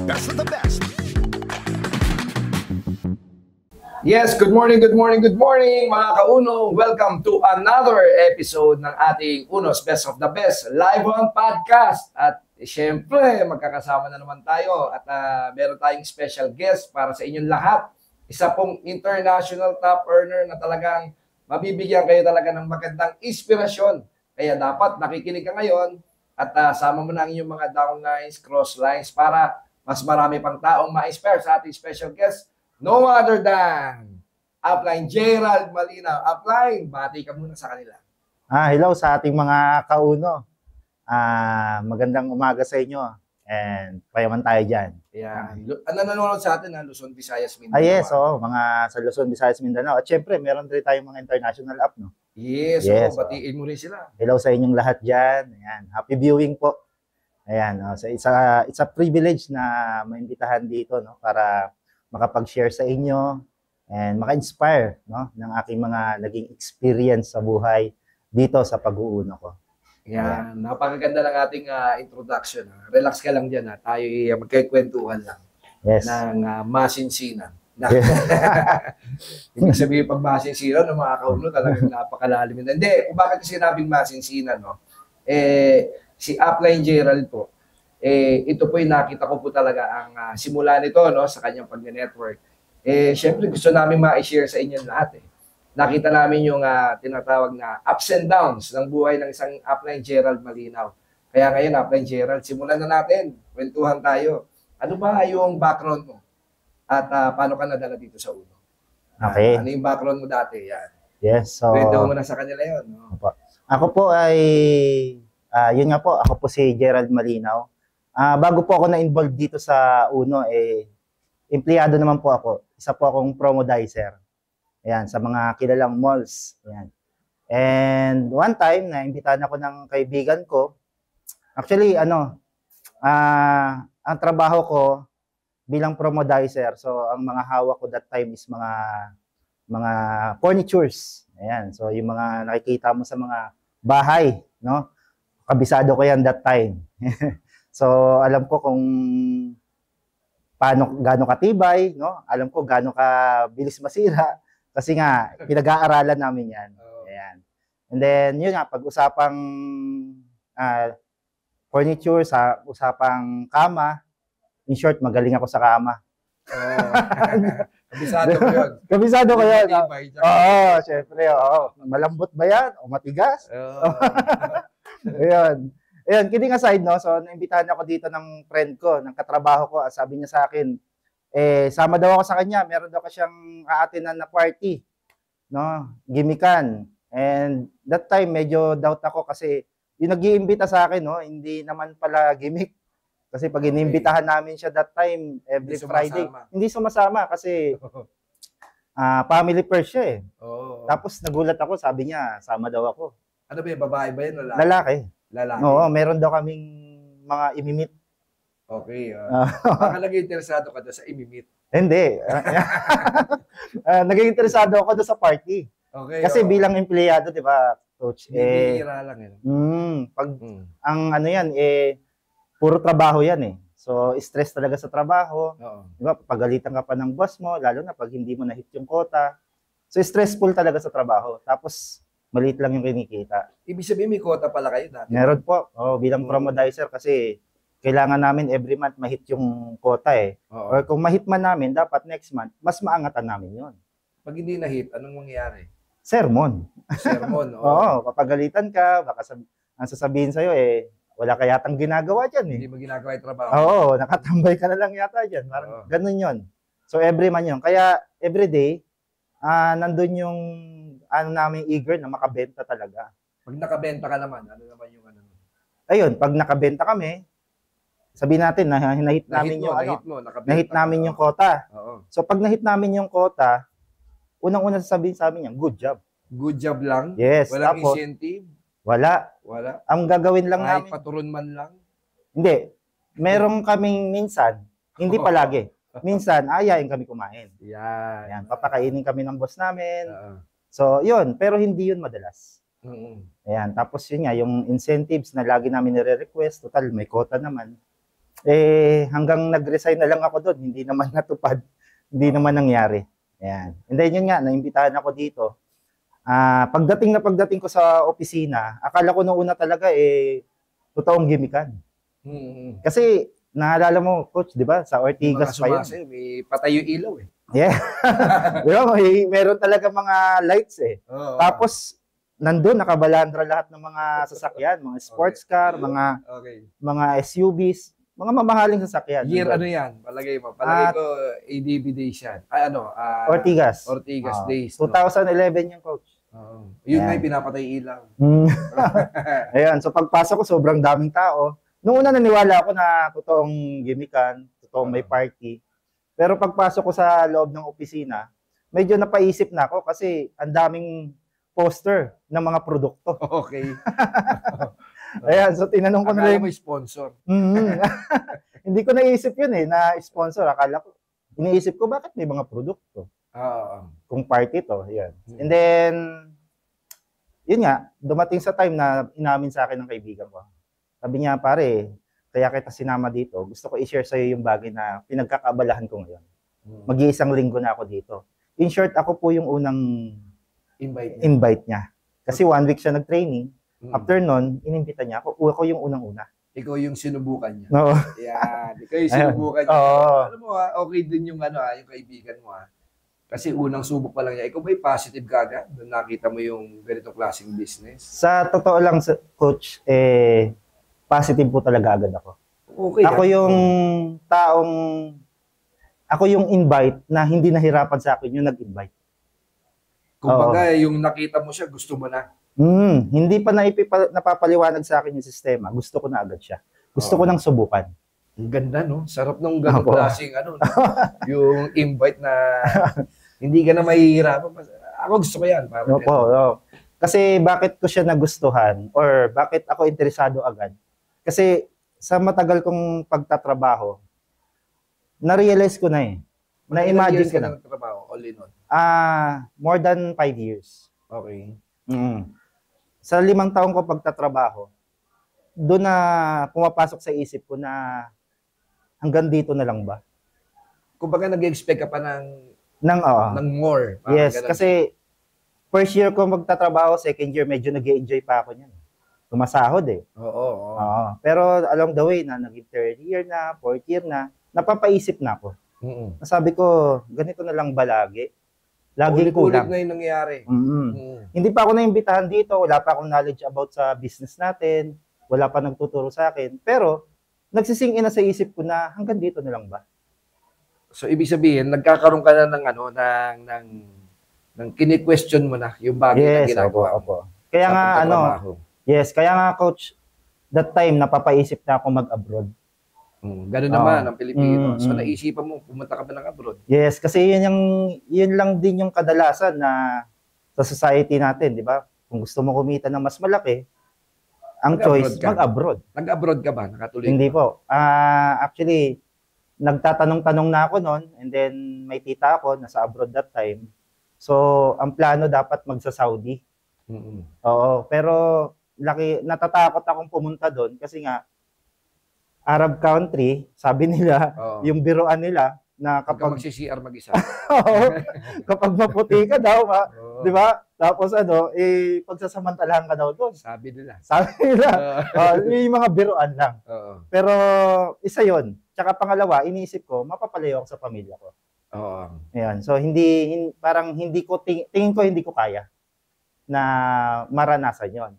best of the best. Yes, good morning mga kauno. Welcome to another episode ng ating Uno's Best of the Best live on podcast. At syempre, magkakasama na naman tayo at meron tayong special guest para sa inyong lahat. Isa pong international top earner na talagang mabibigyan kayo talaga ng magandang inspirasyon. Kaya dapat nakikinig ka ngayon at sama mo na ang inyong mga downlines, crosslines para mas marami pang taong ma-inspire sa ating special guest. No other than Upline Gerald Malinaw. Upline, bati ka muna sa kanila. Hello sa ating mga kauno. Magandang umaga sa inyo. And payaman tayo dyan. Yan. Ano nanonood sa atin? Luzon, Visayas, Mindanao. Yes, mga sa Luzon, Visayas, Mindanao. At syempre, meron rin tayong mga international app, no? Yes, batiin mo rin sila. Hello sa inyong lahat dyan. Ayan. Happy viewing po. Ayan. So it's a privilege na maimbitahan dito, no? Para makapag-share sa inyo and maka-inspire, no, ng aking mga naging experience sa buhay dito sa pag-uuno ko. Yan, napakaganda ng ating introduction. Relax ka lang dyan. Tayo magkikwentuhan lang ng masinsinan. Hindi sabihin pag masinsinan ng mga kauno talagang napakalalim. Hindi, kung bakit sinabing masinsinan, no? Si Upline Gerald po, ito po yung nakita ko po talaga ang simula nito, no, sa kanyang pag-network. Syempre gusto namin ma-share sa inyo lahat. Nakita namin yung tinatawag na ups and downs ng buhay ng isang Upline Gerald Malinaw. Kaya ngayon, Upline Gerald, simulan na natin. Kwentuhan tayo. Ano ba yung background mo? At paano ka nadala dito sa Uno? Okay. Ano yung background mo dati? Yan. Yes, so kwento mo na sa kanila yun. No? Ako po ay, yun nga po, ako po si Gerald Malinaw. Bago po ako na-involve dito sa Uno, empleyado naman po ako. Isa po akong promodizer. Ayan, sa mga kilalang malls. Ayan. And one time, naimbitahan ako ng kaibigan ko. Actually, ang trabaho ko bilang promodizer. So, ang mga hawak ko that time is mga furnitures. Ayan, so yung mga nakikita mo sa mga bahay, no? Kabisado ko yan that time. So, alam ko kung gaano katibay, no? Alam ko gaano kabilis masira. Kasi nga, pinag-aaralan namin yan. Ayan. And then, yun nga, pag-usapang furniture, sa usapang kama, in short, magaling ako sa kama. Kabisado ko yun. Kabisado ko yun. Oo, syempre, oo. Malambot ba yan? O matigas? Ayun. Ayun, kidding aside, no? So, naimbitahan ako dito ng friend ko, ng katrabaho ko. Sabi niya sa akin, sama daw ako sa kanya. Meron daw siyang aatinan na party, no? Gimikan. And that time, medyo doubt ako kasi yung nag-iimbita sa akin, no? Hindi naman pala gimmick. Kasi pag inimbitahan namin siya that time, every Friday, hindi sumasama kasi family first siya . Tapos nagulat ako, sabi niya, sama daw ako. Ano ba yung babae ba yun? Lalaki. Lalaki. Oo, meron daw kaming mga imimit. Okay. Baka naging interesado ka doon sa imimit. Hindi. Naging interesado ako doon sa party. Okay. Kasi bilang empleyado, di ba, coach? Bihira lang yun. Ang ano yan, puro trabaho yan . So, stress talaga sa trabaho. Di ba, pagalitan ka pa ng boss mo, lalo na pag hindi mo na-hit yung quota. So, stressful talaga sa trabaho. Tapos, maliit lang yung kinikita. Ibig sabihin may quota pala kayo dati? Meron po. Bilang promodizer kasi kailangan namin every month ma-hit yung quota . Or kung ma-hit man namin, dapat next month, mas maangatan namin yun. Pag hindi na-hit, anong mangyayari? Sermon. Sermon, Oo, papagalitan ka, baka ang sasabihin sa'yo wala ka yatang ginagawa dyan . Hindi mo ginagawa yung trabaho. Oo, nakatambay ka na lang yata dyan. Parang ganun yun. So every month yun. Kaya every day, nandun yung namin eager na makabenta talaga. Pag nakabenta ka naman, ano naman yung ano? Ayun, pag nakabenta kami, sabihin natin na nahit namin yung quota. So pag nahit namin yung quota, unang-una sasabihin sa amin yan, good job. Good job lang? Yes. Walang incentive? Wala. Ang gagawin lang namin. Kahit paturon man lang? Hindi. Meron kaming minsan, hindi palagi. Minsan, ayayin kami kumain. Yan. Papakainin kami ng boss namin. So, yun. Pero hindi yun madalas. Ayan. Tapos yun nga, yung incentives na lagi namin nire-request, total, may quota naman. hanggang nag-resign na lang ako doon, hindi naman natupad, hindi naman nangyari. Ayan. And then yun nga, naimbitahan ako dito. Pagdating ko sa opisina, akala ko noong una talaga totoong gimikan. Kasi naalala mo, coach, 'di ba? Sa Ortigas pa yun. May patay yung ilaw eh. Yeah. Di ba? Meron talaga mga lights eh. Oo. Tapos nandun nakabalandra lahat ng mga sasakyan, mga sports car, mga SUVs, mga mamahaling sasakyan. Year ano yan? Palagay mo. Palagay ko ADB days yan. Ortigas. Ortigas days. 2011 yung coach. Yun nga yung pinapatay ilaw. Ayan, so pagpasok ko, sobrang daming tao. Noong una naniwala ako na totoong gimikan, totoong may party. Pero pagpasok ko sa loob ng opisina, medyo napaisip na ako kasi ang daming poster ng mga produkto. Okay. Ayan, so tinanong ko na Akala rin. mo sponsor. Hindi ko naisip yun na sponsor. Akala ko, iniisip ko bakit may mga produkto. Kung party to, yan. And then, yun nga, dumating sa time na inamin sa akin ng kaibigan ko. Sabi niya, pare, kaya kita sinama dito. Gusto ko i-share sa'yo yung bagay na pinagkakabalahan ko ngayon. Mag-iisang linggo na ako dito. In short, ako po yung unang invite niya. Kasi 1 week siya nag-training. After nun, inimbita niya ako. Ako yung unang-una. Ikaw yung sinubukan niya. Oo. Yan. Ikaw yung sinubukan niya. Alam mo okay din yung yung kaibigan mo Kasi unang subok pa lang niya. Ikaw ba'y positive ka agad? Nung nakita mo yung ganitong klaseng business? Sa totoo lang, coach, positive po talaga agad ako. Okay. Ako yung invite na hindi nahirapan sa akin yung nag-invite. Kumbaga, yung nakita mo siya, gusto mo na. Hindi pa napapaliwanag sa akin yung sistema. Gusto ko na agad siya. Gusto ko nang subukan. Ang ganda, no? Sarap nung ganong klaseng yung invite na hindi ka na mahihirapan. Ako gusto ko yan. Kasi bakit ko siya nagustuhan or bakit ako interesado agad? Kasi sa matagal kong pagtatrabaho, na-realize ko na na-imagine ko na. Trabaho, all in all? More than 5 years. Okay. Sa 5 taong ko pagtatrabaho, doon na pumapasok sa isip ko na hanggang dito na lang ba? Kumbaga nag-expect ka pa ng more. Yes, kasi first year ko magtatrabaho, second year medyo nag-enjoy pa ako niyan. Tumasahod Oo. Pero along the way na naging third year na, fourth year na, napapaisip na ako. Sabi ko, ganito na lang ba lagi? Lagi kulang. Ulit na yung nangyayari. Hindi pa ako naimbitahan dito, wala pa akong knowledge about sa business natin, wala pa nagtuturo sa akin, pero nagsising na sa isip ko na hanggang dito na lang ba? So ibig sabihin, nagkakaroon ka na ng kini-question mo na yung bagay na ginagawa mo. Kaya nga kaya nga coach, that time napapaisip na ako mag-abroad. Ganun naman ang Pilipino. So naisipan mo pumunta ka ba ng abroad? Yes, kasi yun lang din yung kadalasan na sa society natin, di ba? Kung gusto mo kumita ng mas malaki, ang choice, mag-abroad. Nag-abroad ka ba? Nakatuloy? Hindi po. Actually, nagtatanong-tanong na ako noon, and then may tita ako, nasa abroad that time. So, ang plano dapat magsa-Saudi. Oo, pero natatakot akong pumunta doon kasi nga, Arab country, sabi nila, yung biruan nila, na kapag mag-CR mag-isa. Kapag maputi ka daw, di ba? Tapos pagsasamantalahan ka daw doon. Sabi nila. Yung mga biruan lang. Pero isa yon. Tsaka pangalawa, iniisip ko, mapapalayo ako sa pamilya ko. Ayan. So parang tingin ko hindi ko kaya na maranasan yon.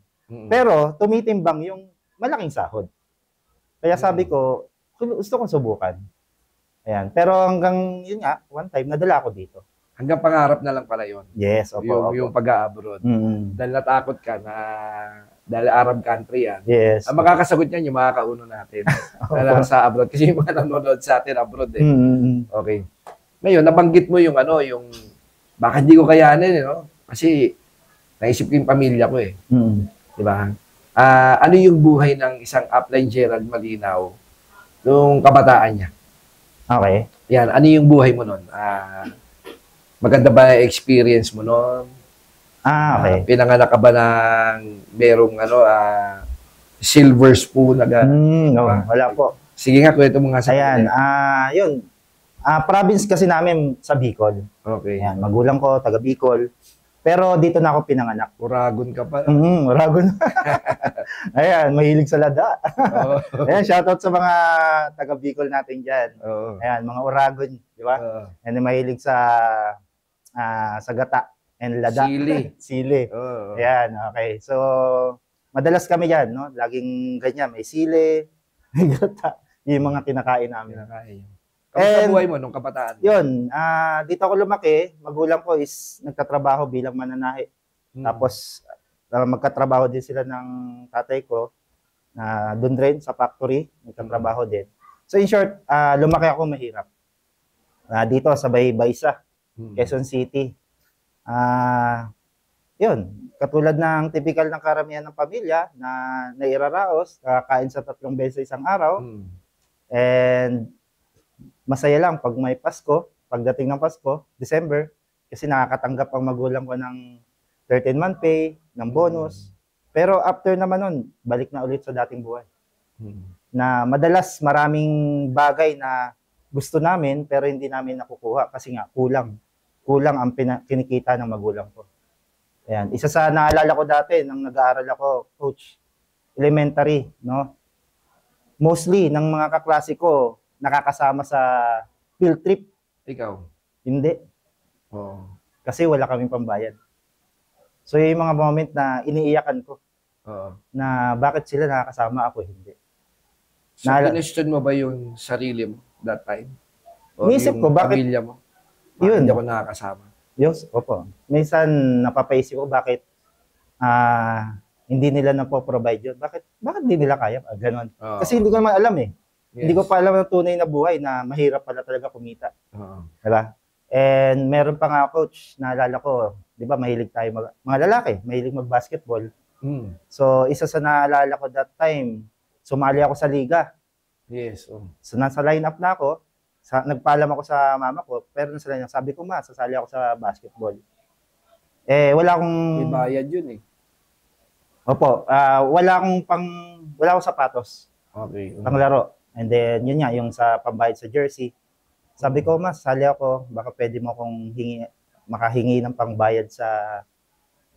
Pero tumitimbang yung malaking sahod. Kaya sabi ko, gusto kong subukan. Ayan. Pero hanggang yun nga, one time, nadala ako dito. Hanggang pangarap na lang pala yun. Yes, opo. Yung pag-a-abroad. Dahil natakot ka na, dahil Arab country yan. Yes. Ang makakasagot yan, yung mga kauno natin. Na sa abroad. Kasi yung mga nanonood sa atin abroad Okay. Ngayon, nabanggit mo yung baka hindi ko kayanin, Kasi, naisip ko yung pamilya ko Di ba? Ano yung buhay ng isang upline Gerald Malinaw nung kabataan niya? Okay. Yan, ano yung buhay mo nun? Maganda ba experience mo nun? Okay. Pinanganak ka ba ng merong silver spoon? No, wala po. Sige nga, kwento mo nga sa Ayan, kanila. yun. Province kasi namin sa Bicol. Okay. Ayan, magulang ko, taga Bicol. Pero dito na ako pinanganak. Uragon ka pa. Ragon. Ayan, mahilig sa lada. Oo. Ayan, shoutout sa mga taga Bicol natin dyan. Oo. Ayan, mga Uragon, di ba? Oo. And mahilig sa gata and lada. Sili. Sili. Oo. Ayan, okay. So, madalas kami dyan, no? Laging ganyan, may sili, may gata. Yung mga kinakain namin. Kinakain. Kamusta And- buhay mo nung kabataan? Yun, dito ako lumaki. Magulang ko is nagtatrabaho bilang mananahi. Tapos, magkatrabaho din sila ng tatay ko. Doon rin sa factory, nagtatrabaho din. So, in short, lumaki ako mahirap. Dito sa Baysa, Quezon City. Yun, katulad ng typical ng karamihan ng pamilya na nairaraos, kakain sa 3 beses isang araw. And masaya lang pag may Pasko, pagdating ng Pasko, December, kasi nakakatanggap ang magulang ko ng 13-month pay, ng bonus. Pero after naman nun, balik na ulit sa dating buhay. Na madalas maraming bagay na gusto namin pero hindi namin nakukuha kasi nga kulang. Kulang ang kinikita ng magulang ko. Ayan. Isa sa naalala ko dati nang nag-aaral ako, coach, elementary, no? Mostly ng mga kaklase ko nakakasama sa field trip. Ikaw? Hindi. Oo. Kasi wala kaming pambayad. So yung mga moment na iniiyakan ko Oo. na bakit sila nakakasama ako hindi. So, Nala- question mo ba yung sarili mo that time? O Iniisip yung ko, bakit- pamilya mo? Bakit Yun. hindi ako nakakasama? Yes, opo. Minsan napapaisip ko bakit hindi nila na-provide yun. Bakit hindi nila kaya? Ganon. Oo. Kasi hindi ko naman alam eh. Yes. Hindi ko pa alam ang tunay na buhay na mahirap pala talaga kumita. Oo. Diba? And meron pa nga coach, naalala ko, di ba mahilig tayo, mga lalaki, mahilig mag-basketball. So isa sa naalala ko that time, sumali ako sa liga. Yes. Oh. So nasa lineup na ako, nagpaalam ako sa mama ko, pero nasa lineup, sabi ko sasali ako sa basketball. Wala akong... May bayad yun eh. Opo, wala akong sapatos, Okay. panglaro. And then, yun nga, yung sa pambayad sa jersey. Sabi ko, sali ako, baka pwede mo akong makahingi ng pangbayad sa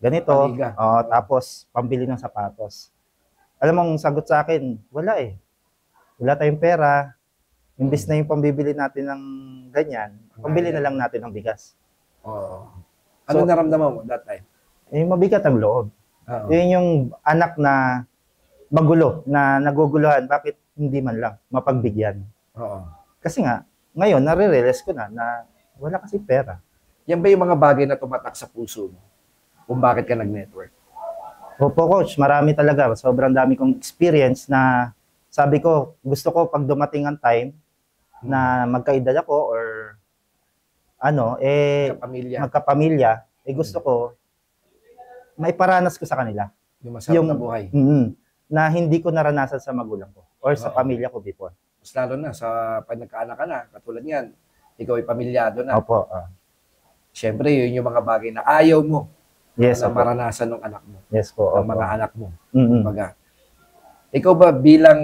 ganito. Paliga. Tapos, pambili ng sapatos. Alam mo, ang sagot sa akin, wala eh. Wala tayong pera. Imbis na yung pambibili natin ng ganyan, pambili na lang natin ng bigas. Oo. Ano naramdaman mo that time? Mabigat ang loob. Oo. Yun yung anak na magulo, na naguguluhan, bakit hindi man lang mapagbigyan? Oo. Kasi nga, ngayon, nare-realize ko na wala kasi pera. Yan ba yung mga bagay na tumatak sa puso mo? Kung bakit ka nag-network? Opo, coach, marami talaga. Sobrang dami kong experience na sabi ko, gusto ko pag dumating ang time na magkaedad ako or Pamilya. magkapamilya, gusto ko maiparanas ko sa kanila. Yung masarap na buhay. Na hindi ko naranasan sa magulang ko or sa Oo. pamilya ko before. Mas lalo na sa pag nagkaanak ka na, katulad yan, ikaw ay pamilyado na. Opo. Siyempre, yun yung mga bagay na ayaw mo Yes, na opo. maranasan ng anak mo, Yes po. ng Opo. mga anak mo. Mm-mm. Kumbaga, ikaw ba bilang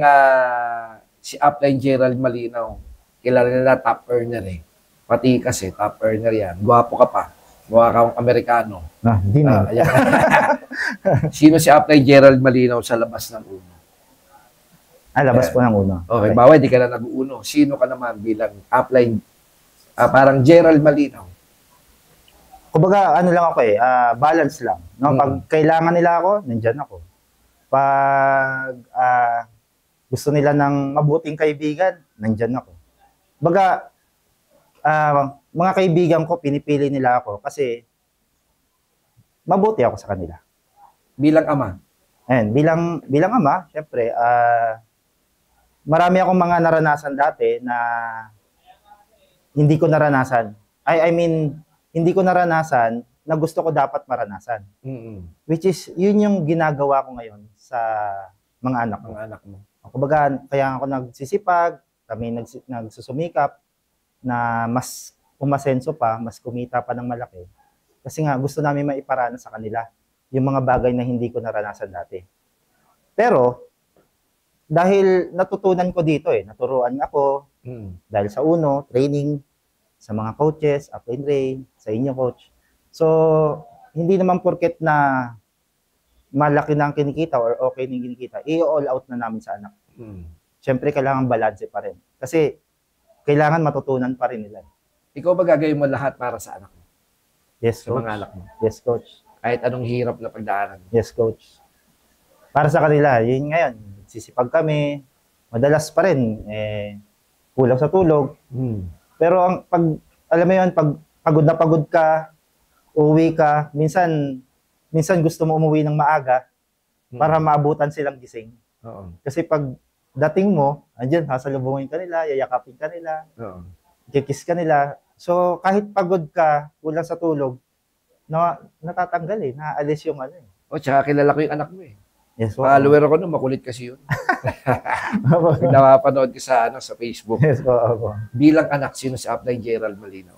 si Upline Gerald Malinaw, kilala nila top earner eh. Pati kasi top earner yan. Gwapo ka pa. Mukha kang Amerikano. Hindi na. Ayan. Sino si Upline Gerald Malinaw sa labas ng uno? Labas po ng uno. Okay, bawal di ka na nag-uuno. Sino ka naman bilang Upline, parang Gerald Malinaw? Kumbaga, ano lang ako balance lang. No? Mm. Pag kailangan nila ako, nandyan ako. Pag gusto nila ng mabuting kaibigan, nandyan ako. Kumbaga, mga kaibigan ko, pinipili nila ako kasi mabuti ako sa kanila. Bilang ama? And bilang ama, syempre, marami akong mga naranasan dati na hindi ko naranasan. I mean, hindi ko naranasan na gusto ko dapat maranasan. Which is, yun yung ginagawa ko ngayon sa mga anak ko. Mga anak mo. Kumbaga, kaya ako nagsisipag, kami nagsusumikap na mas umasenso pa, mas kumita pa ng malaki. Kasi nga, gusto namin maiparana sa kanila yung mga bagay na hindi ko naranasan dati. Pero, dahil natutunan ko dito naturuan ako dahil sa training sa mga coaches, Upline Ray, sa inyo coach. So, hindi naman porket na malaki na ang kinikita or okay na yung kinikita, i-all out na namin sa anak. Siyempre, kailangan balanse pa rin. Kasi, kailangan matutunan pa rin nila. Ikaw ba gagawin mo lahat para sa anak mo? Yes, Sa coach. mga anak mo? Yes, coach. Kahit anong hirap na pagdaanan. Yes, coach. Para sa kanila, yun ngayon, sisipag kami, madalas pa rin, kulang sa tulog. Pero alam mo yun, pag pagod na pagod ka, uuwi ka, minsan gusto mo umuwi ng maaga para maabutan silang gising. Oo. Kasi pag dating mo, andyan, sasalubungin ka nila, yayakapin ka nila, kikiss ka nila. So, kahit pagod ka, kulang sa tulog, natatanggal naalis yung O, tsaka kilala ko yung anak mo Yes, Follower ako nun, makulit kasi yun. Napapanood ko sa Facebook. Yes, Bilang anak, sino si Upline Gerald Malinaw?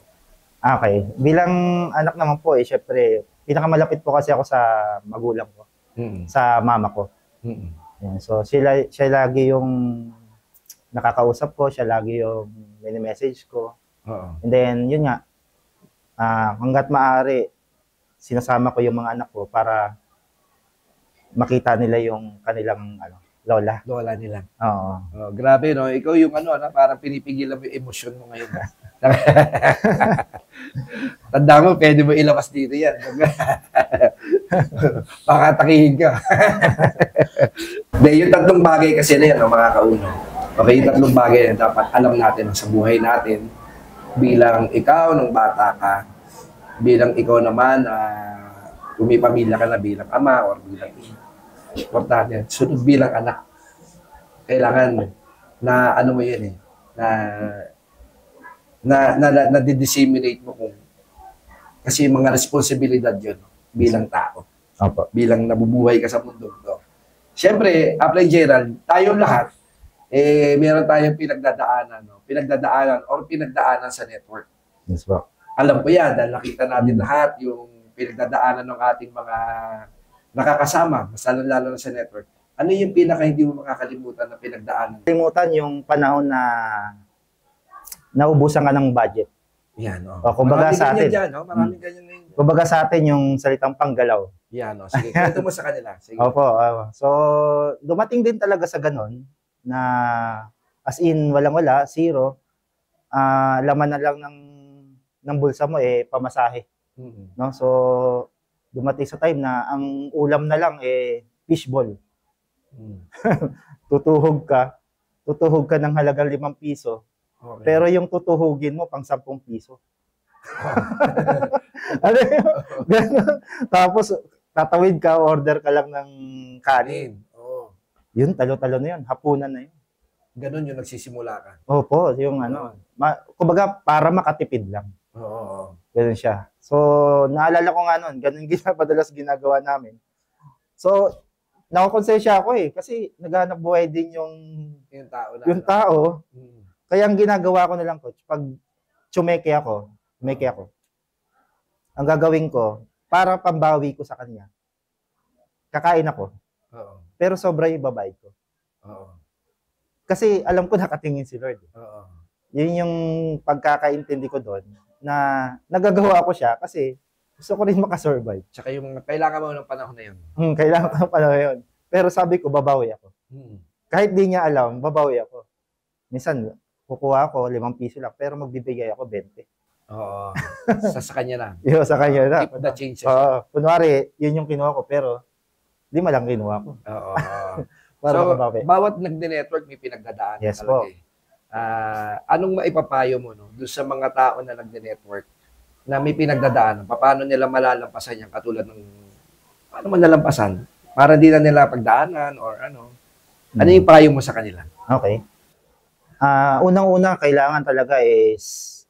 Okay. Bilang anak naman po, syempre, pinakamalapit po kasi ako sa magulang ko, sa mama ko. Yan. So, siya lagi yung nakakausap ko, siya lagi yung mini-message ko. And then, yun nga, hanggat maaari, sinasama ko yung mga anak ko para makita nila yung kanilang lola. Lola nila. Oo. Oh, grabe, no? Ikaw yung parang pinipigilan mo yung emosyon mo ngayon. Tanda mo, pwede mo ilabas dito yan. Baka takihin ka. Yung tatlong bagay kasi na yan, mga kauno. Okay, yung tatlong bagay na dapat alam natin sa buhay natin bilang ikaw nung bata ka, bilang ikaw naman kung may pamilya ka na bilang ama or bilang importante. Sunod bilang anak. Kailangan na mo yan na disseminate mo kung kasi mga responsibilidad yun bilang tao. Opo. Bilang nabubuhay ka sa mundo. No? Siyempre, Upline Gerald, tayong lahat, meron tayong pinagdadaanan sa network. Yes, bro. Alam ko yan, dahil nakita natin lahat yung pinagdadaanan ng ating mga nakakasama, mas lalo na sa network. Ano yung pinaka hindi mo makakalimutan na pinagdaanan? Kalimutan yung panahon na naubusan ka ng budget. Yan, kumbaga sa atin. Maraming ganyan ngayon. Kumbaga sa atin yung salitang panggalaw. Yan, Sige, kwento mo sa kanila. Sige. Opo. So, dumating din talaga sa ganun na as in walang-wala, zero. Laman na lang ng bulsa mo pamasahe. No? So, dumating sa time na ang ulam na lang fishball. Tutuhog ka ng halagang 5 piso. Okay. Pero yung tutuhugin mo pang 10 piso. Tapos tatawid ka, order ka lang ng kanin. Yun, talo-talo na yun, hapunan na yun. Ganon yung nagsisimula ka. Opo, yung kumbaga para makatipid lang. Ganun siya. So, naalala ko nga nun, ganun madalas ginagawa namin. So, nakakonsensya ako kasi naghanap buhay din yung tao. Kaya ang ginagawa ko na lang, coach, pag tsumeke ako, ang gagawin ko, para pambawi ko sa kanya, kakain ako. Pero sobra yung babayad ko. Kasi alam ko nakatingin si Lord. Yun yung pagkakaintindi ko doon, na nagagawa ko siya kasi gusto ko rin makasurvive. Tsaka yung kailangan mo ng panahon na yun. Kailangan ko ng panahon na yun. Pero sabi ko, babawi ako. Kahit di niya alam, babawi ako. Minsan, kukuha ako 5 piso lang, pero magbibigay ako 20. Sa kanya na. Yo, sa kanya na. Keep the change. Kunwari, yun yung kinuha ko, pero 5 lang kinuha ko. Para so, mabawi. Bawat nagde-network may pinagdadaanan yes, talaga. Anong maipapayo mo doon sa mga tao na nagde-network na may pinagdadaanan? Paano nila malalampasan yan? Katulad ng, paano man nalampasan? Para di na nila pagdaanan or ano? Ano yung payo mo sa kanila? Okay. Unang-una, kailangan talaga is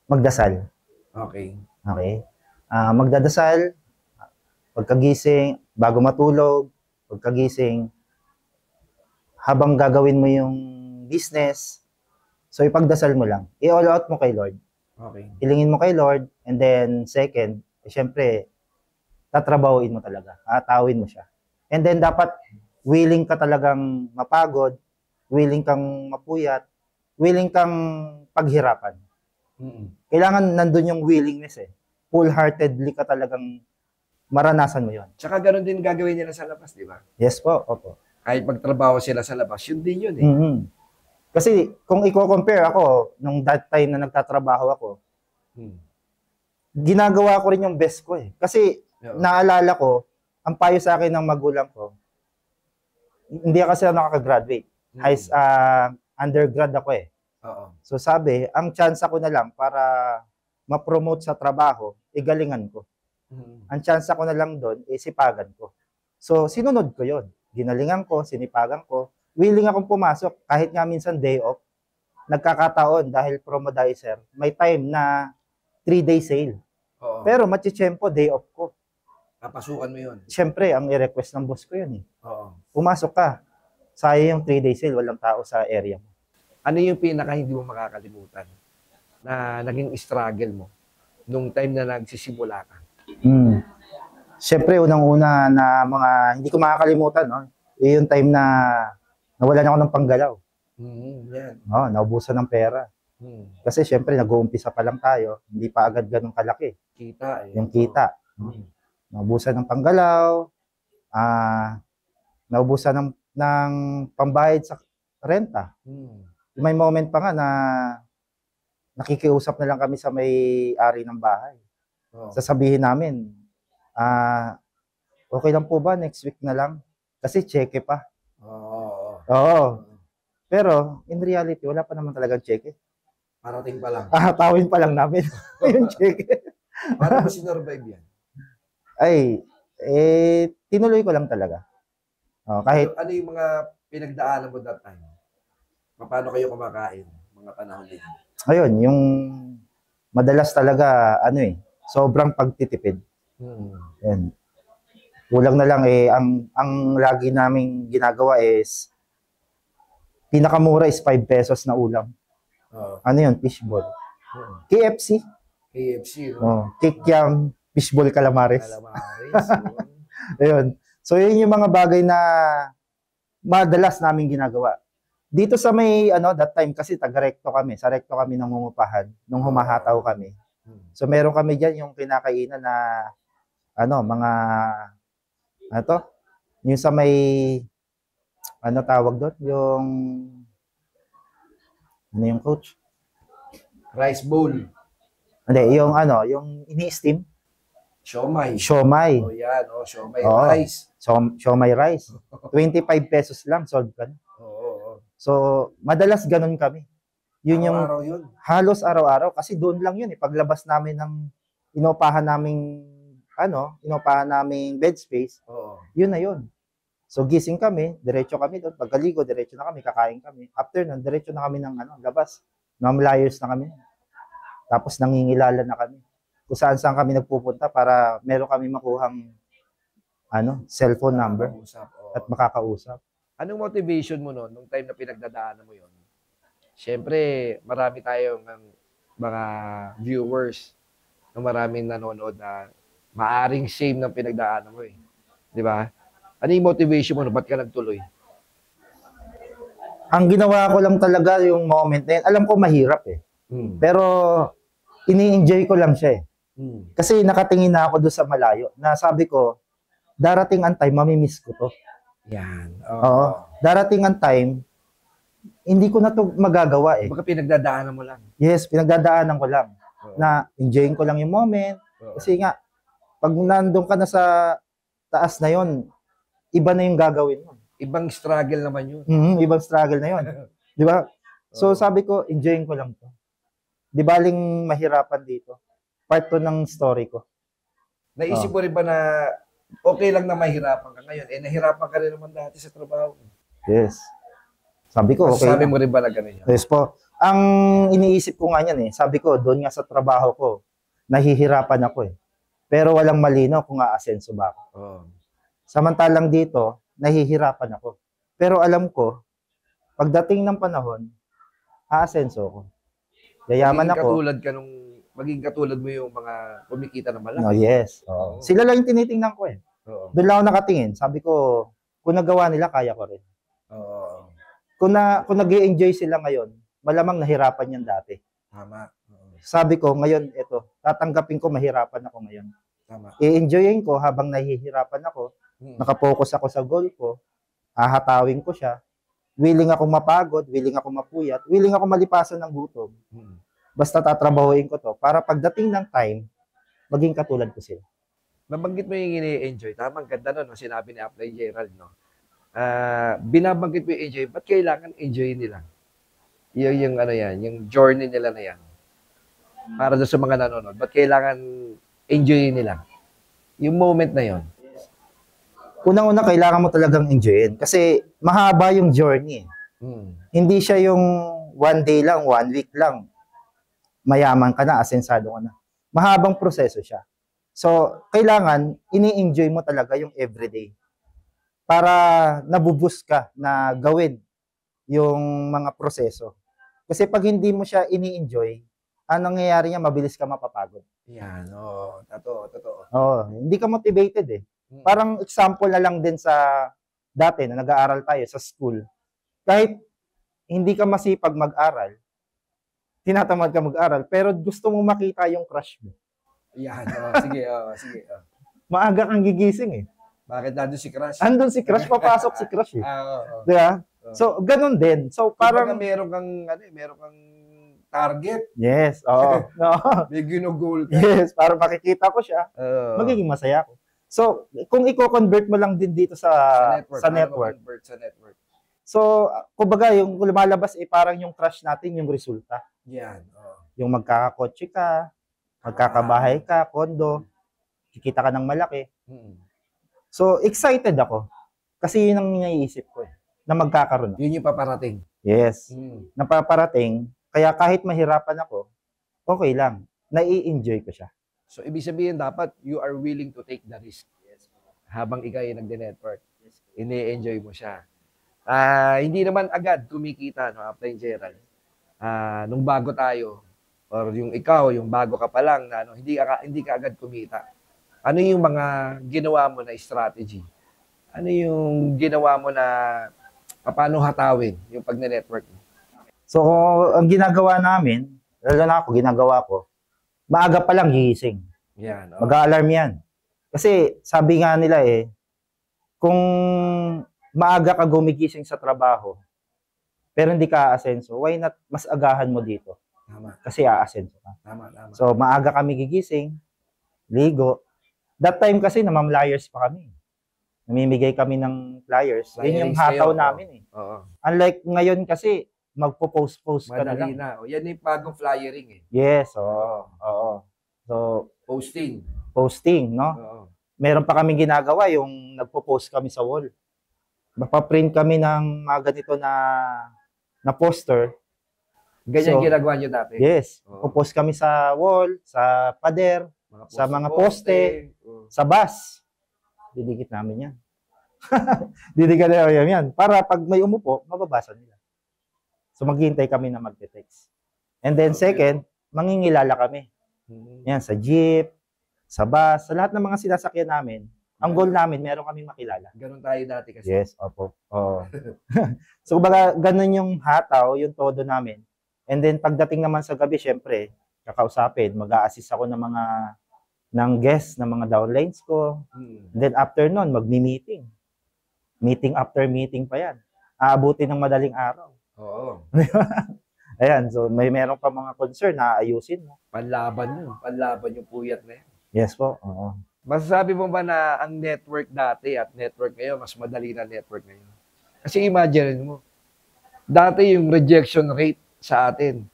magdasal. Okay. Magdadasal, pagkagising, bago matulog, pagkagising, habang gagawin mo yung business, so ipagdasal mo lang. I-all out mo kay Lord. Okay. Ilingin mo kay Lord, and then second, syempre, tatrabahuin mo talaga. Atawin mo siya. And then dapat willing ka talagang mapagod, willing kang mapuyat, willing kang paghirapan. Kailangan nandun yung willingness eh. Full-heartedly ka talagang maranasan mo yon. Tsaka ganun din gagawin nila sa labas, di ba? Yes po, opo. Kahit magtrabaho sila sa labas, yun din yun eh. Mhm. Kasi kung i-compare ako, nung that time na nagtatrabaho ako, ginagawa ko rin yung best ko eh. Kasi Oo. naalala ko, ang payo sa akin ng magulang ko, hindi kasi ako nakaka-graduate. Undergrad ako eh. Oo. So sabi, ang chance ko na lang para ma-promote sa trabaho, igalingan ko. Ang chance ko na lang doon, sipagan ko. So sinunod ko yon. Ginalingan ko, sinipagan ko. Willing akong pumasok, kahit nga minsan day off. Nagkakataon dahil promodizer, may time na 3-day sale. Oo. Pero matitsyempo, day off ko. Papasukan mo yun. Siyempre, ang i-request ng boss ko yun eh. Oo. Pumasok ka. Sayang yung 3-day sale, walang tao sa area mo. Ano yung pinaka hindi mo makakalimutan na naging struggle mo nung time na nagsisimula ka? Siyempre, unang-una na mga hindi ko makakalimutan, no? Yung time na nawalan ako ng panggalaw. Yan. Naubusan ng pera. Kasi siyempre, nag-uumpisa pa lang tayo, hindi pa agad ganun kalaki. Kita eh. Yung kita. Naubusan ng panggalaw, naubusan ng pambayad sa renta. May moment pa nga na nakikiusap na lang kami sa may-ari ng bahay. Sasabihin namin, okay lang po ba next week na lang? Kasi cheque pa. Oo. Pero in reality, wala pa naman talagang cheque. Parating pa lang. Tawin pa lang namin yung cheque. Paano mo sinurvive yan? Ay, tinuloy ko lang talaga. Kahit Ano yung mga pinagdaanan mo that time? Paano kayo kumakain mga panahon din? ayun, yung madalas talaga, sobrang pagtitipid. Yan. Kulang na lang ang lagi naming ginagawa is pinakamura is 5 pesos na ulam. Ano yun? Fishball. KFC. KFC, no? Kikiam, fishball calamares. Calamares. Ayun. So yun yung mga bagay na madalas namin ginagawa. Dito sa may that time kasi taga-recto kami, sa recto kami nangungupahan nung humahataw kami. So meron kami diyan yung kinakainan na mga yung sa may tawag doon, yung coach? Rice bowl. Hindi, yung ini-steam. Siomay. Siomay. Oh, yan. Siomay Oo. rice. Siomay rice. 25 pesos lang, solve ka na. Oo. So, madalas ganun kami. Yun yung Araw-araw yun. halos araw-araw kasi doon lang yun paglabas namin ng inopahan naming bed space. Oo. Yun na yun. So gising kami, diretso kami doon, pagkaligo diretso na kami, kakain kami. After nun, diretso na kami ng labas. Mamlayers na kami. Tapos nangingilala na kami. Kung saan kami nagpupunta para meron kami makuhang cellphone number at makakausap. Anong motivation mo noon nung time na pinagdadaanan mo yon? Siyempre, marami tayong mga viewers na maraming nanonood na maaring same ng pinagdaanan mo eh. Di ba? Ano yung motivation mo? Ba't ka nagtuloy? Ang ginawa ko lang talaga yung moment na yun, alam ko mahirap eh. Pero ini-enjoy ko lang siya eh. Kasi nakatingin na ako doon sa malayo na sabi ko, darating ang time, mamimiss ko to. Yan. Oo. Darating ang time, hindi ko na to magagawa eh. Baka pinagdadaanan mo lang. Yes, pinagdadaanan ko lang. Na enjoying ko lang yung moment. Kasi nga, pag nandun ka na sa taas na yon, iba na yung gagawin mo. Ibang struggle naman yun. Ibang struggle na yon. Di ba? So sabi ko, enjoying ko lang to. Di baling mahirapan dito. Part to ng story ko. Naisip mo rin ba na okay lang na mahirapan ka ngayon? Nahirapan ka rin naman dati sa trabaho. Yes. Sabi ko, okay. Sabi mo rin ba na gano'n? Yes po. Ang iniisip ko nga yan sabi ko, doon nga sa trabaho ko, nahihirapan ako eh. Pero walang malinaw kung aasenso ba ako. Samantalang dito, nahihirapan ako. Pero alam ko, pagdating ng panahon, aasenso ko. Yayaman ako. Maging katulad mo yung mga kumikita na malaki. No, yes. Sila lang yung tinitingnan ko eh. Doon lang ako nakatingin. Sabi ko, kung nagawa nila, kaya ko rin. Oo. Kung nag-i-enjoy sila ngayon, malamang nahirapan yan dati. Tama. Oo. Sabi ko, ngayon, ito, tatanggapin ko, mahirapan ako ngayon. Tama. I-enjoyin ko habang nahihirapan ako, nakapokus ako sa goal ko, hahatawin ko siya, willing ako mapagod, willing ako mapuyat, willing ako malipasan ng gutom. Basta tatrabahuin ko to para pagdating ng time, maging katulad ko sila. Nabanggit mo yung ini-enjoy. Tama, ang ganda nun, no? Sinabi ni Apple Gerald, no? Binabanggit mo yung enjoy, ba't kailangan enjoy nila? Yung ano yan, yung journey nila na yan. Para doon sa mga nanonood, ba't kailangan enjoy nila? Yung moment na yon. Unang-una, kailangan mo talagang enjoyin kasi mahaba yung journey. Hindi siya yung one day lang, 1 week lang. Mayaman ka na, asensado ka na. Mahabang proseso siya. So, kailangan, ini-enjoy mo talaga yung everyday. Para nabubus ka na gawin yung mga proseso. Kasi pag hindi mo siya ini-enjoy, anong nangyayari niya, mabilis ka mapapagod. Yan, oo. Totoo. Oo, hindi ka motivated eh. Parang example na lang din sa dati na nag-aaral tayo sa school. Kahit hindi ka masipag mag-aral, tinatamad ka mag-aral, pero gusto mo makita yung crush mo. Yan, sige. Maaga kang gigising eh. Bakit nandun si crush? Andun si crush, papasok si crush eh. Oo. Diba? So, ganun din. So, parang... meron kang target. Yes, oo. No. May ginugol ka. Yes, para makikita ko siya, magiging masaya ako. So, kung i-convert mo lang din dito sa network. Sa network. So, kumbaga, yung lumalabas parang yung crush natin, yung resulta. Yan. Yung magkakakotse ka, magkakabahay ka, kondo, kikita ka ng malaki. So, excited ako. Kasi yun ang naiisip ko na magkakaroon ako. Yun yung paparating. Yes. Napaparating. Kaya kahit mahirapan ako, okay lang. Nai-enjoy ko siya. So, ibig sabihin dapat you are willing to take the risk. Habang ikaw ay nagde-network. Ini-enjoy mo siya. Hindi naman agad kumikita, no, Apple Gerald. Nung bago tayo, or yung ikaw, yung bago ka pa lang, na, hindi ka agad kumita. Ano yung mga ginawa mo na strategy? Ano yung ginawa mo na paano hatawin yung pag-network mo? So, ang ginagawa namin, lalo na ako, ginagawa ko, maaga pa lang gigising. Yan. Mag-a-alarm yan. Kasi sabi nga nila kung maaga ka gumigising sa trabaho, pero hindi ka aasenso, why not mas agahan mo dito? Tama. Kasi aasenso ka. Tama. So, maaga kami gigising, ligo. That time kasi, namam-flyers pa kami. Namimigay kami ng flyers. Yun yung hataw namin eh. Oo. Unlike ngayon kasi, magpo-post ka na lang. Madali na. Yan yung bagong flyering eh. Yes, oo. So, posting, no? Oo. Meron pa kaming ginagawa, yung nagpo-post kami sa wall. Mapaprint kami ng mga ganito na poster. Ganyan ginagawa nyo dati? Yes. Post kami sa wall, sa pader, sa mga poste, sa bus. Didikit namin yan. Didikit namin yan. Para pag may umupo, mababasa nila. So maghihintay kami na magte-text. And then second, mangingilala kami. Yan, sa jeep, sa bus, sa lahat ng mga sinasakyan namin. Ang goal namin, meron kami makilala. Ganun tayo dati kasi. Yes, opo. Oo. So kumbaga, ganun yung hataw, yung todo namin. And then pagdating naman sa gabi, syempre, kakausapin, mag-a-assist ako ng guests, ng mga downlines ko. And then after nun, magmi-meeting. Meeting after meeting pa yan. Aabutin ng madaling araw. Oo. Ayan, so meron pa mga concern na ayusin mo. Panlaban yung puyat na yan. Yes po, oo. Masasabi mo ba na ang network dati at network ngayon, mas madali na network ngayon? Kasi imagine mo, dati yung rejection rate sa atin,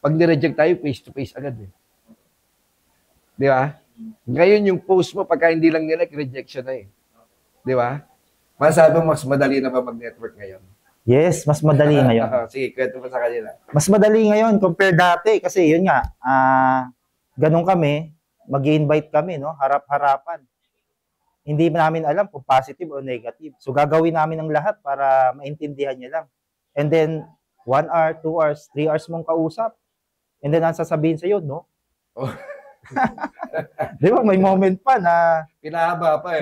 pag nireject tayo, face-to-face agad eh. Di ba? Ngayon yung post mo, pagka hindi lang nila, rejection na eh. Di ba? Masasabi mo, mas madali na ba mag-network ngayon? Yes, mas madali ngayon. Sige, kwento mo sa kanila. Mas madali ngayon compare dati kasi yun nga, ganun kami, mag-i-invite kami, no? Harap-harapan. Hindi namin alam kung positive o negative. So gagawin namin ang lahat para maintindihan niya lang. And then 1 hour, 2 hours, 3 hours mong kausap. And then ang sasabihin sa'yo, no? Oh. Di ba, may moment pa na... Pinahaba pa eh.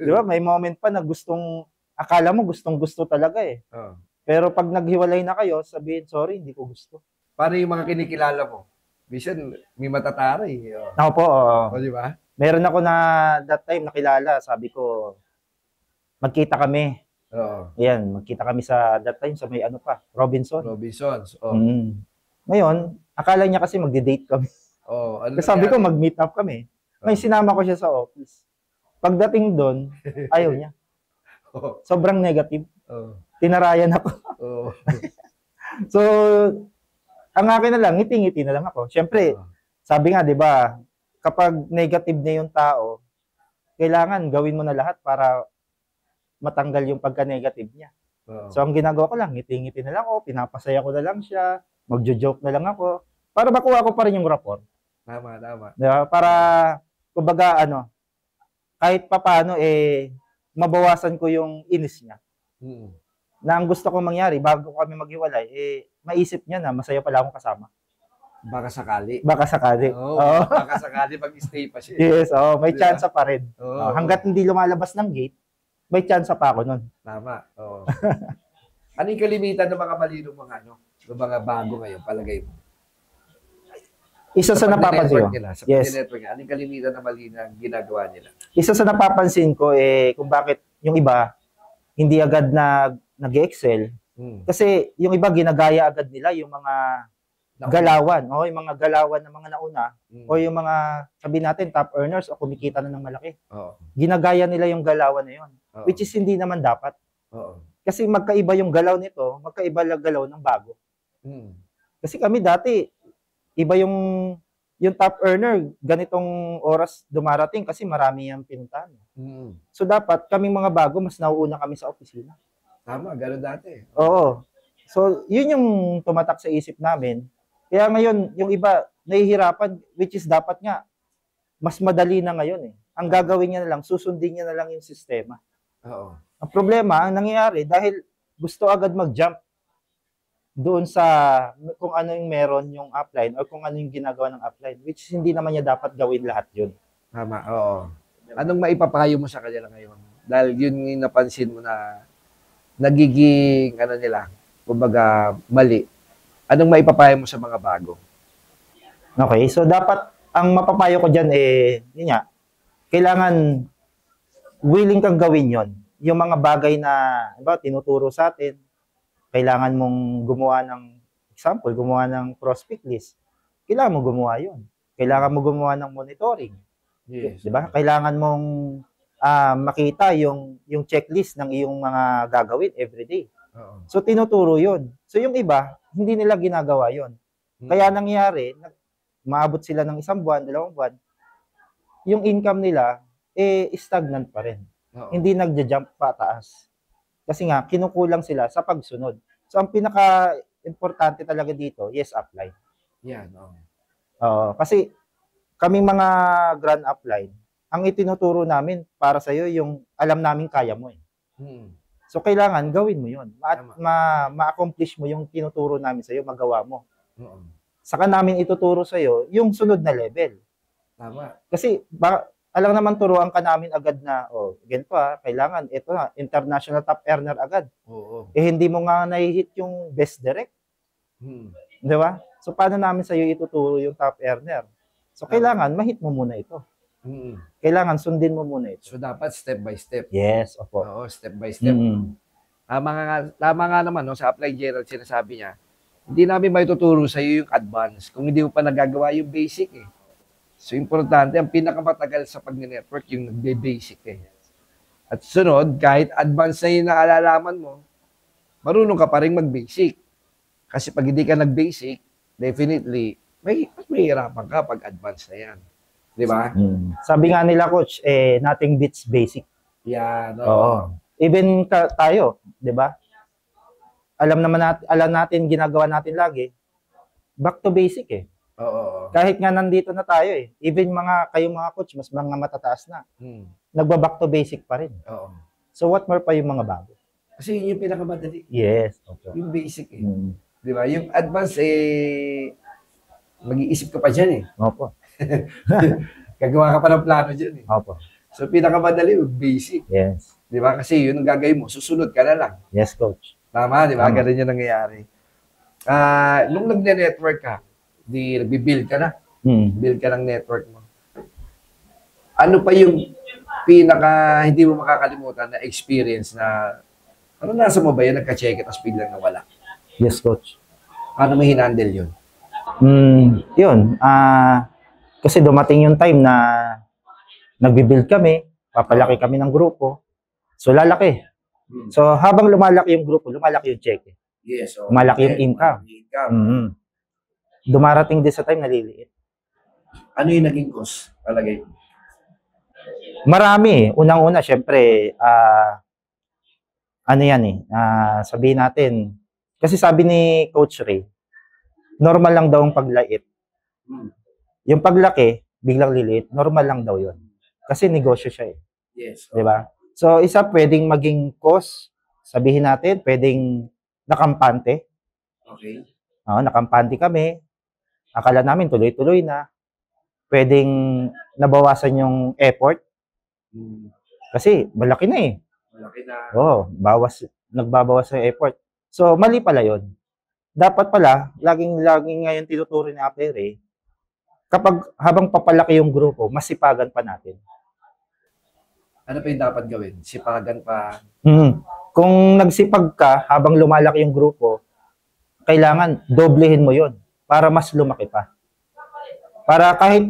Di ba, may moment pa na gustong akala mo gustong-gusto talaga eh. Oh. Pero pag naghiwalay na kayo, sabihin, sorry, hindi ko gusto. Paano yung mga kinikilala mo? Minsan, may matataray. Oh. Ako po, oo. O, di ba? Meron ako na that time nakilala, sabi ko, magkita kami. Oo. Yan, magkita kami sa that time sa may ano pa, Robinson. Robinsons. Oh. Ngayon, akala niya kasi magde-date kami. Oh, ano Kasi sabi ko, nangyari? mag-meet up kami. May sinama ko siya sa office. Pagdating doon, ayaw niya. Oh. Sobrang negative. Oh. Tinarayan ako. Oh. So, ang akin na lang, ngiti-ngiti na lang ako. Siyempre, Oh. sabi nga, di ba, kapag negative na yung tao, kailangan gawin mo na lahat para matanggal yung pagka-negative niya. Oh. So, ang ginagawa ko lang, ngiti-ngiti na lang ako, pinapasaya ko na lang siya, magjo-joke na lang ako, para makuha ko pa rin yung rapport. Tama, tama. Di ba? Para, kumbaga, kahit papano, mabawasan ko yung inis niya. Mm. Na ang gusto kong mangyari, bago kami maghiwalay, maisip niya na masaya pala akong kasama. Baka sakali. Baka sakali. Oo, Oo. baka sakali pag-stay pa siya. Yes, may Di ba? chance pa rin. Oo. Hanggat hindi lumalabas ng gate, may chance pa ako nun. Tama. Oo. Ano yung kalimitan ng mga mali ng mga ng mga bago ngayon, palagay mo? Isa sa napapansin ko. Nila, sa Yes. network nila, ano yung kalimitan ng mali na ginagawa nila? Isa sa napapansin ko kung bakit yung iba hindi agad nag-excel. Kasi yung iba ginagaya agad nila yung mga galawan, yung mga galawan ng mga nauna o yung mga sabi natin top earners o kumikita na ng malaki. Oo. Ginagaya nila yung galawan na yun, Oo. which is hindi naman dapat. Oo. Kasi magkaiba yung galaw nito, magkaiba lang galaw ng bago. Mm. Kasi kami dati iba yung top earner, ganitong oras dumarating kasi marami yung pinuntahan. Mm. So dapat kaming mga bago, mas nauuna kami sa opisina. Tama, gano'n dati. Oo. So yun yung tumatak sa isip namin. Kaya ngayon, yung iba nahihirapan, which is dapat nga, mas madali na ngayon eh. Ang gagawin niya na lang, susundin niya na lang yung sistema. Oo. Ang problema, ang nangyayari, dahil gusto agad mag-jump doon sa kung ano yung meron yung upline or kung ano yung ginagawa ng upline, which is hindi naman niya dapat gawin lahat yun. Tama, oo. Anong maipapayo mo sa kanila ngayon? Dahil yun yung napansin mo na nagiging, nila, kumbaga, mali. Anong maipapayo mo sa mga bago? Okay, so dapat, ang mapapayo ko dyan yun nga, kailangan willing kang gawin yon. Yung mga bagay na, tinuturo sa atin, kailangan mong gumawa ng example, gumawa ng prospect list. Kailangan mo gumawa yun. Kailangan mo gumawa ng monitoring. Yes. Di ba? Kailangan mong makita yung checklist ng iyong mga gagawin everyday. Oo. So, tinuturo yun. So, yung iba, hindi nila ginagawa yun. Kaya nangyari, maabot sila ng 1 buwan, 2 buwan, yung income nila, stagnant pa rin. Oo. Hindi nagja-jump pataas. Kasi nga, kinukulang sila sa pagsunod. So, ang pinaka-importante talaga dito, yes, apply. Yan, oo. Kasi, kaming mga grand upline, ang itinuturo namin para sa'yo, yung alam namin kaya mo eh. So, kailangan gawin mo yun. Ma-accomplish mo yung tinuturo namin sa'yo, magawa mo. Saka namin ituturo sa'yo yung sunod na level. Tama. Kasi, alam naman turuan ka namin agad na, ganito kailangan, ito na, international top earner agad. Oo. Hindi mo nga nai-hit yung best direct. Di ba? So, paano namin sa'yo ituturo yung top earner? So, kailangan ma-hit mo muna ito. Kailangan sundin mo muna ito. So, dapat step by step. Yes, opo. Oo, step by step. Tama nga naman, sa Apply Gerald, sinasabi niya, hindi namin may tuturo sa iyo yung advance kung hindi mo pa nagagawa yung basic eh. So, importante, ang pinakamatagal sa pag-network, yung nagbe-basic eh. At sunod, kahit advance na yung naalalaman mo, marunong ka pa rin mag-basic. Kasi pag hindi ka nag-basic, definitely, mas mahirapan ka pag advance na yan. Di ba? Sabi nga nila, coach, nothing beats basic. Yan. Oo. Even tayo, di ba? Alam natin, ginagawa natin lagi, back to basic eh. Oo. Kahit nga nandito na tayo eh. Even kayong mga coach, mas mga matataas na. Nagba-back to basic pa rin. Oo. So what more pa yung mga bago? Kasi yun yung pinakamadali. Yes. Okay. Yung basic eh. Di ba? Yung advance mag-iisip ka pa dyan eh. Opo. Gagawa ka pa ng plano dyan eh. Opo. So pinakamadali yung basic. Yes. Di ba? Kasi yun ang gagawin mo, susunod ka na lang. Yes, coach. Tama, di ba? Tama. Ganun yung nangyayari. Nung nagne-network ka, di nagbi-build ka na. Build ka ng network mo. Ano pa yung pinaka hindi mo makakalimutan na experience na ano nasa mo ba yan, nagka-check it tapos biglang nawala? Yes, coach. Paano mo hinandle yun? Yun. Kasi dumating yung time na nagbi-build kami, papalaki kami ng grupo. So, lalaki. So, habang lumalaki yung grupo, lumalaki yung check. Yes. Okay. Lumalaki yung income. Dumarating din sa time na liliit. Ano yung naging cause? Palagay. Marami. Unang-una, syempre, ano yan sabihin natin, kasi sabi ni Coach Ray, normal lang daw ang paglait. Yung paglaki, biglang liliit, normal lang daw yun. Kasi negosyo siya eh. Yes. Di ba? So, isa pwedeng maging cause, sabihin natin, pwedeng nakampante. Okay. Nakampante kami. Akala namin tuloy-tuloy na. Pwedeng nabawasan yung effort. Kasi malaki na eh. Malaki na. Nagbabawas yung effort. So, mali pala yun. Dapat pala, laging ngayon tinuturo ni Apere, kapag habang papalaki yung grupo, masipagan pa natin. Ano pa yung dapat gawin? Sipagan pa? Kung nagsipag ka, habang lumalaki yung grupo, kailangan doblehin mo yon para mas lumaki pa. Para kahit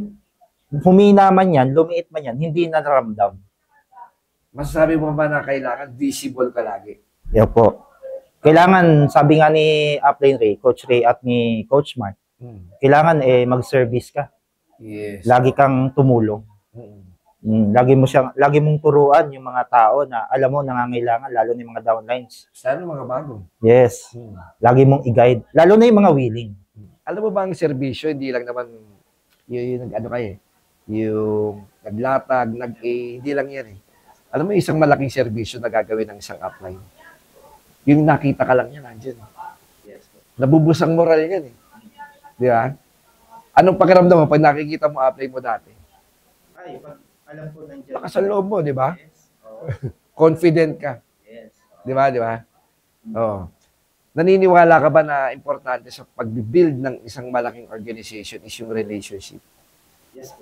humina man yan, lumiit man yan, hindi na naramdam. Masasabi mo ba na kailangan visible ka lagi? Yan po. Kailangan, sabi nga ni Upline Ray, Coach Ray at ni Coach Mark, kailangan mag-service ka. Yes. Lagi kang tumulong. Lagi mong turuan yung mga tao na alam mo nangangailangan, lalo na yung mga downlines. Sana mga bago. Yes. Lagi mong i-guide, lalo na yung mga willing. Alam mo ba ang serbisyo, hindi lang naman yung naglatag, hindi lang yan eh. Alam mo, isang malaking serbisyo na gagawin ng isang upline. Yung nakita ka lang yan, nandiyan. Yes. Nabubusang moral yan eh. Di ba? Anong pakiramdam mo pag nakikita mo upline mo dati? Ay, alam ko nandiyan. Lakas ang loob mo, di ba? Yes. Confident ka. Yes. Di ba? Di ba? Oo. Naniniwala ka ba na importante sa pag-build ng isang malaking organization is yung relationship? Yes.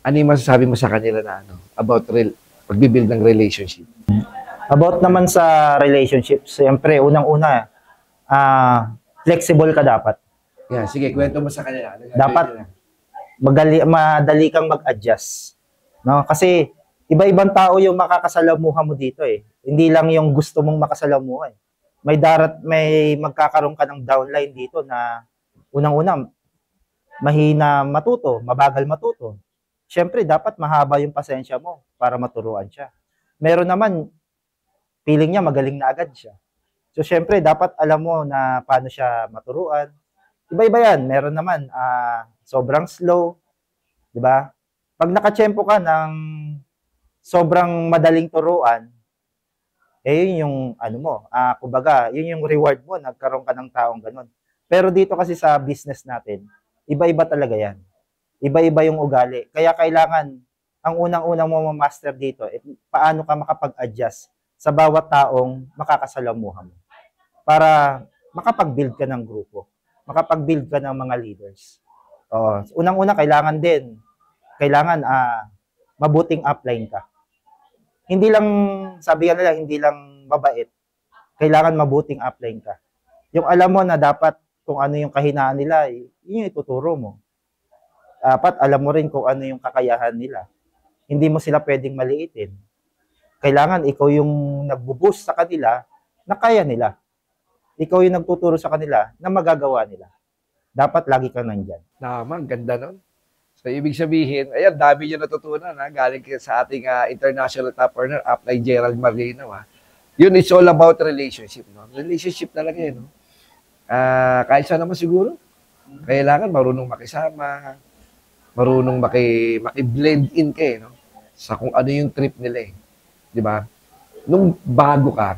Ano yung masasabi mo sa kanila na about pag-build ng relationship? About naman sa relationship, siyempre, unang-una, flexible ka dapat. Yeah, sige, kwento mo sa kanila. Dapat madali kang mag-adjust. No? Kasi iba-ibang tao yung makakasalamuha mo dito eh. Hindi lang yung gusto mong makasalamuha eh. May magkakaroon ka ng downline dito na unang-una, mahina matuto, mabagal matuto. Siyempre, dapat mahaba yung pasensya mo para maturuan siya. Meron naman, feeling niya magaling na agad siya. So, siyempre, dapat alam mo na paano siya maturuan. Iba-iba yan. Meron naman, sobrang slow. Diba? Pag nakatsyempo ka ng sobrang madaling turuan, yun yung, kumbaga, yun yung reward mo, nagkaroon ka ng taong ganun. Pero dito kasi sa business natin, iba-iba talaga yan. Iba-iba yung ugali. Kaya kailangan, ang unang-unang mo ma-master dito, paano ka makapag-adjust sa bawat taong makakasalamuha mo. Para makapag-build ka ng grupo. Makapag-build ka ng mga leaders. Unang-una, kailangan mabuting upline ka. Hindi lang, sabi nila, hindi lang mabait. Kailangan mabuting upline ka. Yung alam mo na dapat kung ano yung kahinaan nila, yun yung ituturo mo. Dapat alam mo rin kung ano yung kakayahan nila. Hindi mo sila pwedeng maliitin. Kailangan ikaw yung nagbo-boost sa kanila na kaya nila. Ikaw yung nagtuturo sa kanila na magagawa nila. Dapat lagi kang nandyan. Naman, ganda nun. So, ibig sabihin, ayan, dami nyo natutunan, galing sa ating international top earner, Upline Gerald Marlino, Yun, it's all about relationship, no? Relationship talaga yun, no? Kahit saan naman siguro, kailangan marunong makisama, marunong maki-blend in kayo, no? Sa kung ano yung trip nila, eh. Di ba? Nung bago ka,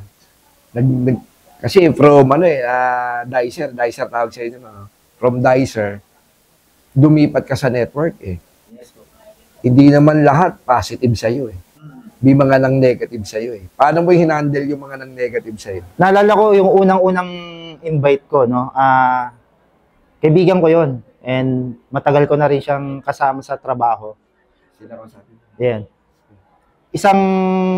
kasi from, Dicer tawag sa inyo, no? From Dicer, lumipat ka sa network, eh. Hindi naman lahat positive sa'yo, eh. may mga nang negative sa'yo eh. Paano mo hinandle yung mga nang negative sa'yo? Naalala ko yung unang-unang invite ko, no? Kaibigan ko yon and matagal ko na rin siyang kasama sa trabaho. Sila ko sabi. Yan. Isang,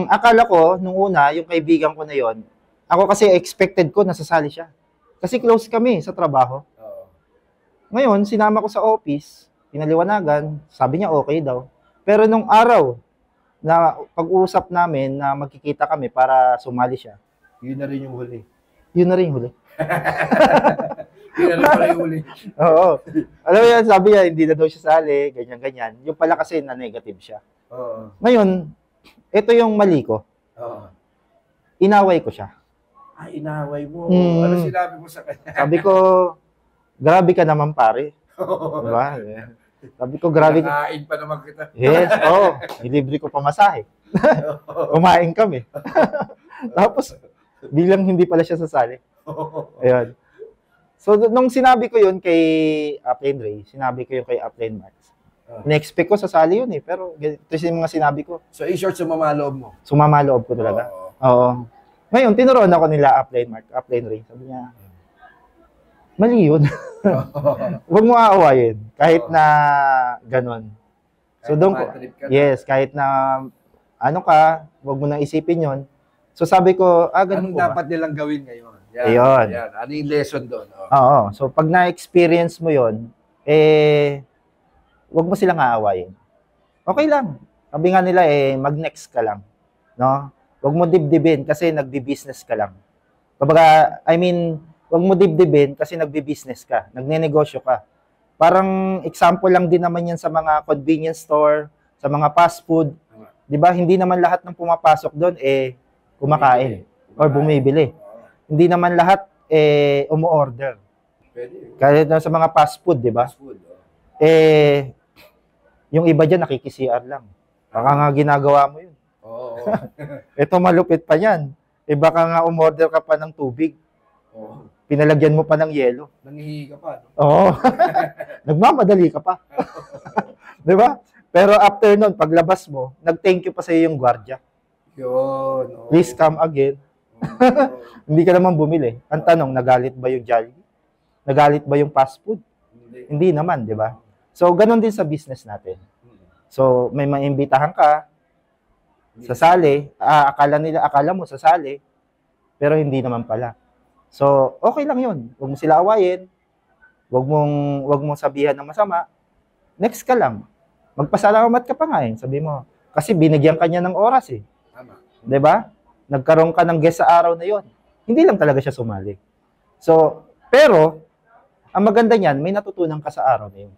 akala ko, nung una, yung kaibigan ko na yon, ako kasi expected ko nasasali siya. Kasi close kami sa trabaho. Oo. Ngayon, sinama ko sa office, pinaliwanagan, sabi niya okay daw. Pero nung araw na pag-uusap namin na magkikita kami para sumali siya, Yun na rin yung huli. yun na rin yung huli. Yun na rin pala yung huli. Oo. Alam mo yan, sabi niya, hindi na daw siya sali, ganyan-ganyan. Yung pala kasi na negative siya. Oo. Ngayon, ito yung mali ko. Oo. Inaway ko siya. Ay, inaway mo. Mm. Ano sinabi mo sa kanya? Sabi ko, grabe ka naman pare. Diba? Sabi ko, grabe ka. Nakain pa naman kita. Yes, oo. Nilibre ko pamasahe. Kumain kami. Tapos, bilang hindi pala siya sasali. Ayun. So, nung sinabi ko yun kay Upline Ray, sinabi ko yun kay Upline Max. Na-expect ko sasali yun eh, pero ito yung mga sinabi ko. So, in short, sumama loob mo. Sumama loob ko talaga. Oo. Oo. Ngayon, tinuruan ako nila Upline Mark, Upline Ray. Sabi niya, mali yun. Huwag mo aawayin, kahit na ganon. So, Kahit doon na ko, bad trip ka na. yes, kahit na ano ka, huwag mo nang isipin yon. So, sabi ko, ganun Anong po ba? dapat nilang gawin ngayon? Yan, Ayun. yan. Ano yung lesson doon? Oh. Oo. So, pag na-experience mo yon, huwag mo silang aawayin. Okay lang. Sabi nga nila, mag-next ka lang. No? Huwag mo dibdibin kasi nagbi-business ka lang. Kumbaga, huwag mo dibdibin kasi nagbi-business ka. Nagnenegosyo ka. Parang example lang din naman yan sa mga convenience store, sa mga fast food. 'Di ba? Hindi naman lahat ng pumapasok doon kumakain or bumibili. Hindi naman lahat umu-order. Pwede. Kahit na sa mga fast food, 'di ba? Fast food. Oh. Yung iba diyan nakiki-CR lang. Baka nga ginagawa mo 'yun. Oo. Ito malupit pa 'yan. Baka nga umorder ka pa ng tubig. Oo. Pinalagyan mo pa ng yelo. Nangihi ka pa. No? Oo. Nagmamadali ka pa. 'Di ba? Pero after nun, paglabas mo, nag-thank you pa sa iyo yung gwardiya. Yun. Oo. Please come again. Oo. Hindi ka naman bumili. Ang tanong, nagalit ba yung Jollibee? Nagalit ba yung fast food? Hindi. Hindi naman, di ba? So, ganun din sa business natin. So, may maimbitahan ka, sasali, akala mo sasali, pero hindi naman pala. So, okay lang yun. Huwag mo sila awayin. Huwag mong sabihan ng masama. Next ka lang. Magpasalamat ka pa nga sabi mo. Kasi binigyan ka niya ng oras Tama. 'Di ba? Nagkaroon ka ng guest sa araw na yon. Hindi lang talaga siya sumali. So, pero, ang maganda niyan, may natutunan ka sa araw na yun.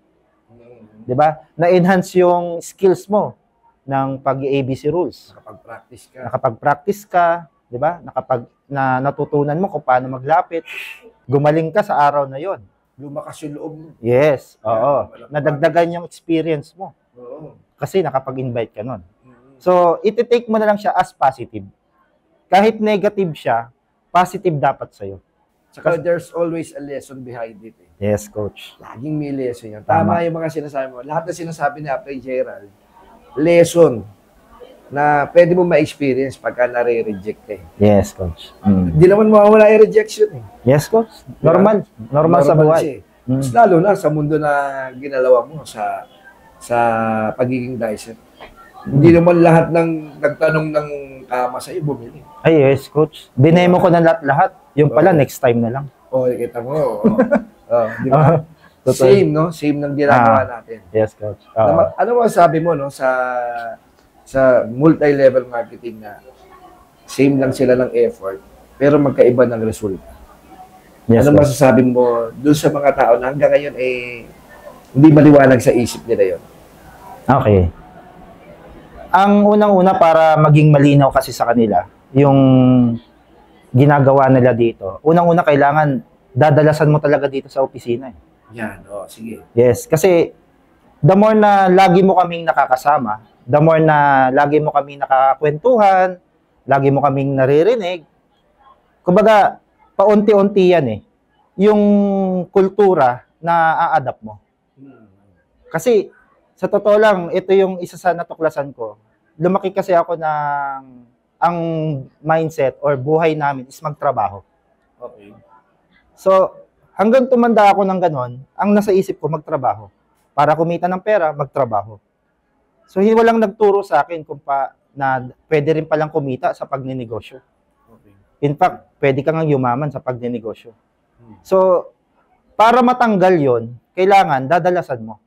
'Di ba? Na-enhance yung skills mo ng pag-ABC rules. Nakapag-practice ka. Nakapag-practice ka, 'di ba? Natutunan mo kung paano maglapit. Gumaling ka sa araw na yon. Lumakas yung loob mo. Yes, oo. Nadagdagan yung experience mo. Oo. Kasi nakapag-invite ka nun. So, iti-take mo na lang siya as positive. Kahit negative siya, positive dapat sa'yo. Saka there's always a lesson behind it. Yes, coach. Laging may lesson yan. Tama. Tama yung mga sinasabi mo. Lahat na sinasabi ni Apre Gerald, lesson na pwede mo ma-experience pagka nare-reject ka. Yes, coach. Hindi naman mawawala yung rejection . Yes, coach. Normal. Normal sa buhay. Mas lalo na sa mundo na ginalawa mo sa pagiging dicer. Hindi naman lahat ng nagtanong ng kama sa iyo bumili. Ay, yes, coach. Dinemo ko na lahat. Yung pala, next time na lang. Kita mo. Di ba? Same, no? Same ng ginagawa natin. Yes, coach. Ano mo sabi mo, no? Sa multi-level marketing na same lang sila ng effort, pero magkaiba ng resulta. Yes, ano coach. masasabi mo doon sa mga tao na hanggang ngayon hindi maliwanag sa isip nila yon? Okay. Ang unang-una para maging malinaw kasi sa kanila, yung ginagawa nila dito, unang-una kailangan dadalasan mo talaga dito sa opisina. Yan, sige. Yes, kasi the more na lagi mo kaming nakakasama, the more na lagi mo kaming nakakakwentuhan, lagi mo kaming naririnig, kumbaga, paunti-unti yan yung kultura na a-adapt mo. Kasi, sa totoo lang, ito yung isa sa natuklasan ko. lumaki kasi ako ang mindset or buhay namin is magtrabaho. Okay. So, hanggang tumanda ako ng ganon, ang nasa isip ko, magtrabaho. Para kumita ng pera, magtrabaho. So, walang nagturo sa akin na pwede rin palang kumita sa pagninegosyo. Okay. In fact, pwede kang yumaman sa pagninegosyo. So, para matanggal yon, kailangan dadalasan mo.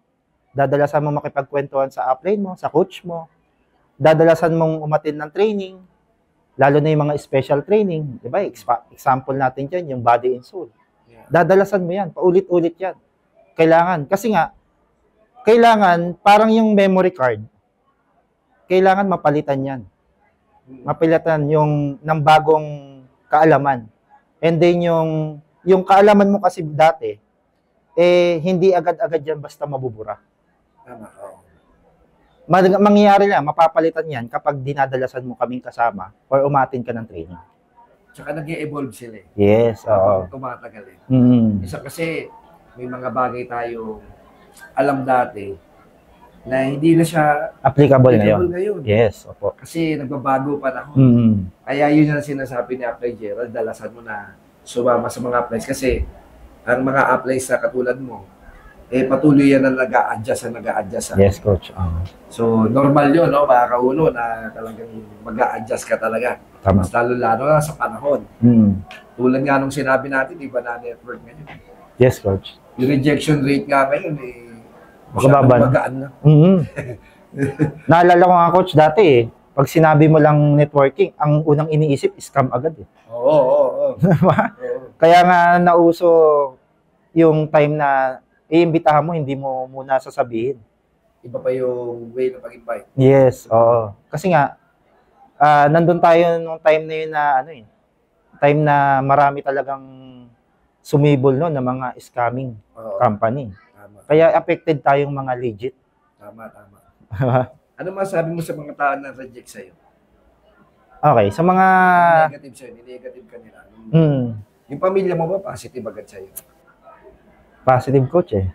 Dadalasan mo makipagkwentuhan sa upline mo, sa coach mo. Dadalasan mong umattend ng training. Lalo na yung mga special training. Diba? Example natin dyan, yung body and soul. Dadalasan mo yan. Paulit-ulit yan. Kailangan. Kasi nga, kailangan, parang yung memory card, kailangan mapalitan yan. Mapalitan yung ng bagong kaalaman. And then yung kaalaman mo kasi dati, hindi agad-agad yan basta mabubura. Tama. Mangyayari lang, mapapalitan yan kapag dinadalasan mo kaming kasama or umatin ka ng training. Tsaka nag-e-evolve sila eh. Yes, oo. Tumatagal eh. Mm. Isa kasi, may mga bagay tayo alam dati na hindi na siya Applicable ngayon. Yes, opo. Kasi nagbabago panahon. Mm. Kaya yun yung sinasabi ni Apply Gerald, dalasan mo na sumama sa mga applies. Kasi ang mga applies na katulad mo, patuloy yan na nag-a-adjust. Yes, coach. So, normal yun, no? Mga kauno na talagang mag-a-adjust ka talaga. Tama. Mas lalo na sa panahon. Mm. Tulad nga nung sinabi natin, di ba na network ngayon? Yes, coach. Yung rejection rate nga ngayon, Makababa na. magaan na. Mm-hmm. Naalala ko nga, coach, dati pag sinabi mo lang networking, ang unang iniisip, scam agad eh. Oo. Kaya nga nauso yung time na iimbitahan mo, hindi mo muna sasabihin. Iba pa yung way na pag-invite. Yes, oo. Kasi nga, nandun tayo nung time na yun na, time na marami talagang sumibol no, ng mga scamming company. Tama. Kaya affected tayong mga legit. Tama. Ano masabi mo sa mga tao na reject sa'yo? Okay, sa mga... Negative sa'yo, negative ka nila. Mm, Yung pamilya mo ba, positive agad sa'yo? positive coach eh.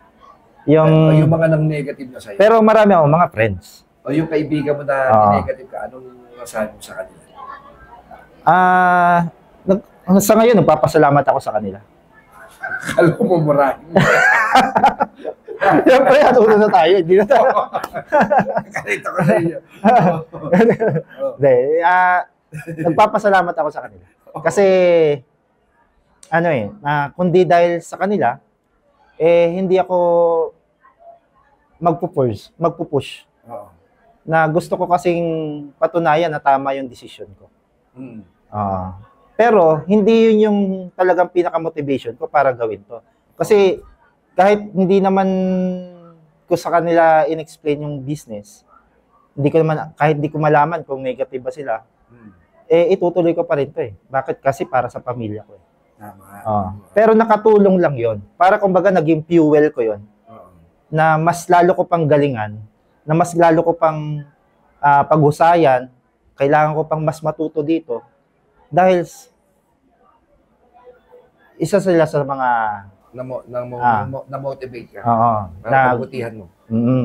O yung mga nang negative na sa'yo? Pero marami ako, mga friends. O yung kaibigan mo na negative ka, anong masabi mo sa kanila? Sa ngayon, nagpapasalamat ako sa kanila. Kala mo maraming. Siyempre, natuto na tayo. Hindi na tayo. Kalito ko sa iyo. Hindi, nagpapasalamat ako sa kanila. Kasi, kundi dahil sa kanila, hindi ako magpupush. Na gusto ko kasing patunayan na tama yung decision ko. Pero, hindi yun yung talagang pinaka-motivation ko para gawin to. Kasi, kahit hindi naman ko sa kanila in-explain yung business, kahit hindi ko malaman kung negative ba sila, itutuloy ko pa rin to eh. Bakit? Kasi para sa pamilya ko eh. Tama. Pero nakatulong lang yon. Para kumbaga naging fuel ko yon. Na mas lalo ko pang galingan, na mas lalo ko pang paghusayan, kailangan ko pang mas matuto dito. Dahil isa sila sa mga na-motivate ka. Para pagbutihan mo.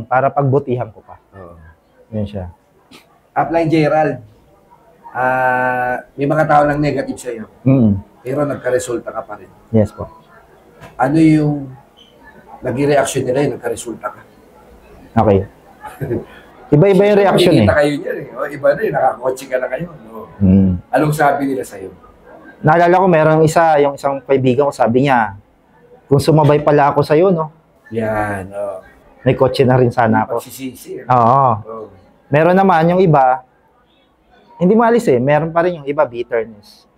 Para pagbutihan ko pa. Yun siya. Upline Gerald, may mga tao lang negative sa'yo. Pero nagka-resulta ka pa rin. Yes po. Ano yung naging reaction nila yung nagka-resulta ka? Okay. Iba-iba yung reaction eh. Nakikita kayo niyan eh. Iba na eh, nakakotse ka na kayo. No? Anong sabi nila sa'yo? Naalala ko, yung isang kaibigan ko, sabi niya, kung sumabay pala ako sa'yo, no? Yan, May kotse na rin sana ako. Pagsisisi. Oo. Meron naman yung iba, hindi maalis eh. Meron pa rin yung iba, bitterness.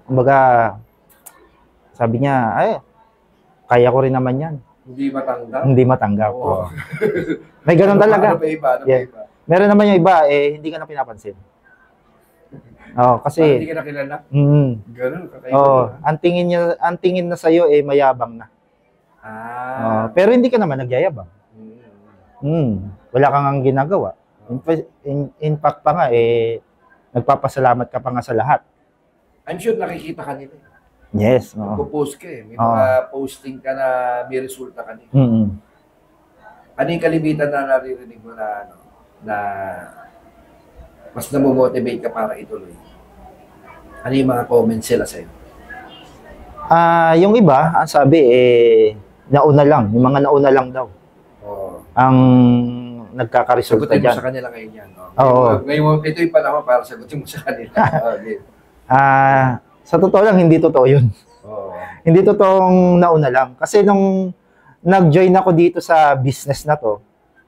Kumbaga, sabi niya, kaya ko rin naman yan. Hindi matanggap. May ganun talaga. Ano ba iba? Meron naman yung iba, hindi ka na pinapansin. Kasi... Hindi ka na kilala? Ganun, ang tingin na sa'yo, mayabang na. Pero hindi ka naman nagyayabang. Wala kang ang ginagawa. In fact pa nga, nagpapasalamat ka pa nga sa lahat. I'm sure nakikita ka nila. Yes. Magpo-post ka eh. May mga posting ka na may resulta ka nila. Ano yung kalimitan na naririnig mo na mas namomotivate ka para ituloy? Ano yung mga comments sila sa'yo? Yung iba, ang sabi, nauna lang. Yung mga nauna lang daw. Oo. Ang nagkakaresulta Sagutin mo dyan. sa kanila ngayon yan. No? Oo. Ngayon, ito yung panahon para sagutin mo sa kanila. Okay. Sa totoo lang, hindi totoo yun. Oo. Hindi totoong nauna lang. Kasi nung nag-join ako dito sa business na to,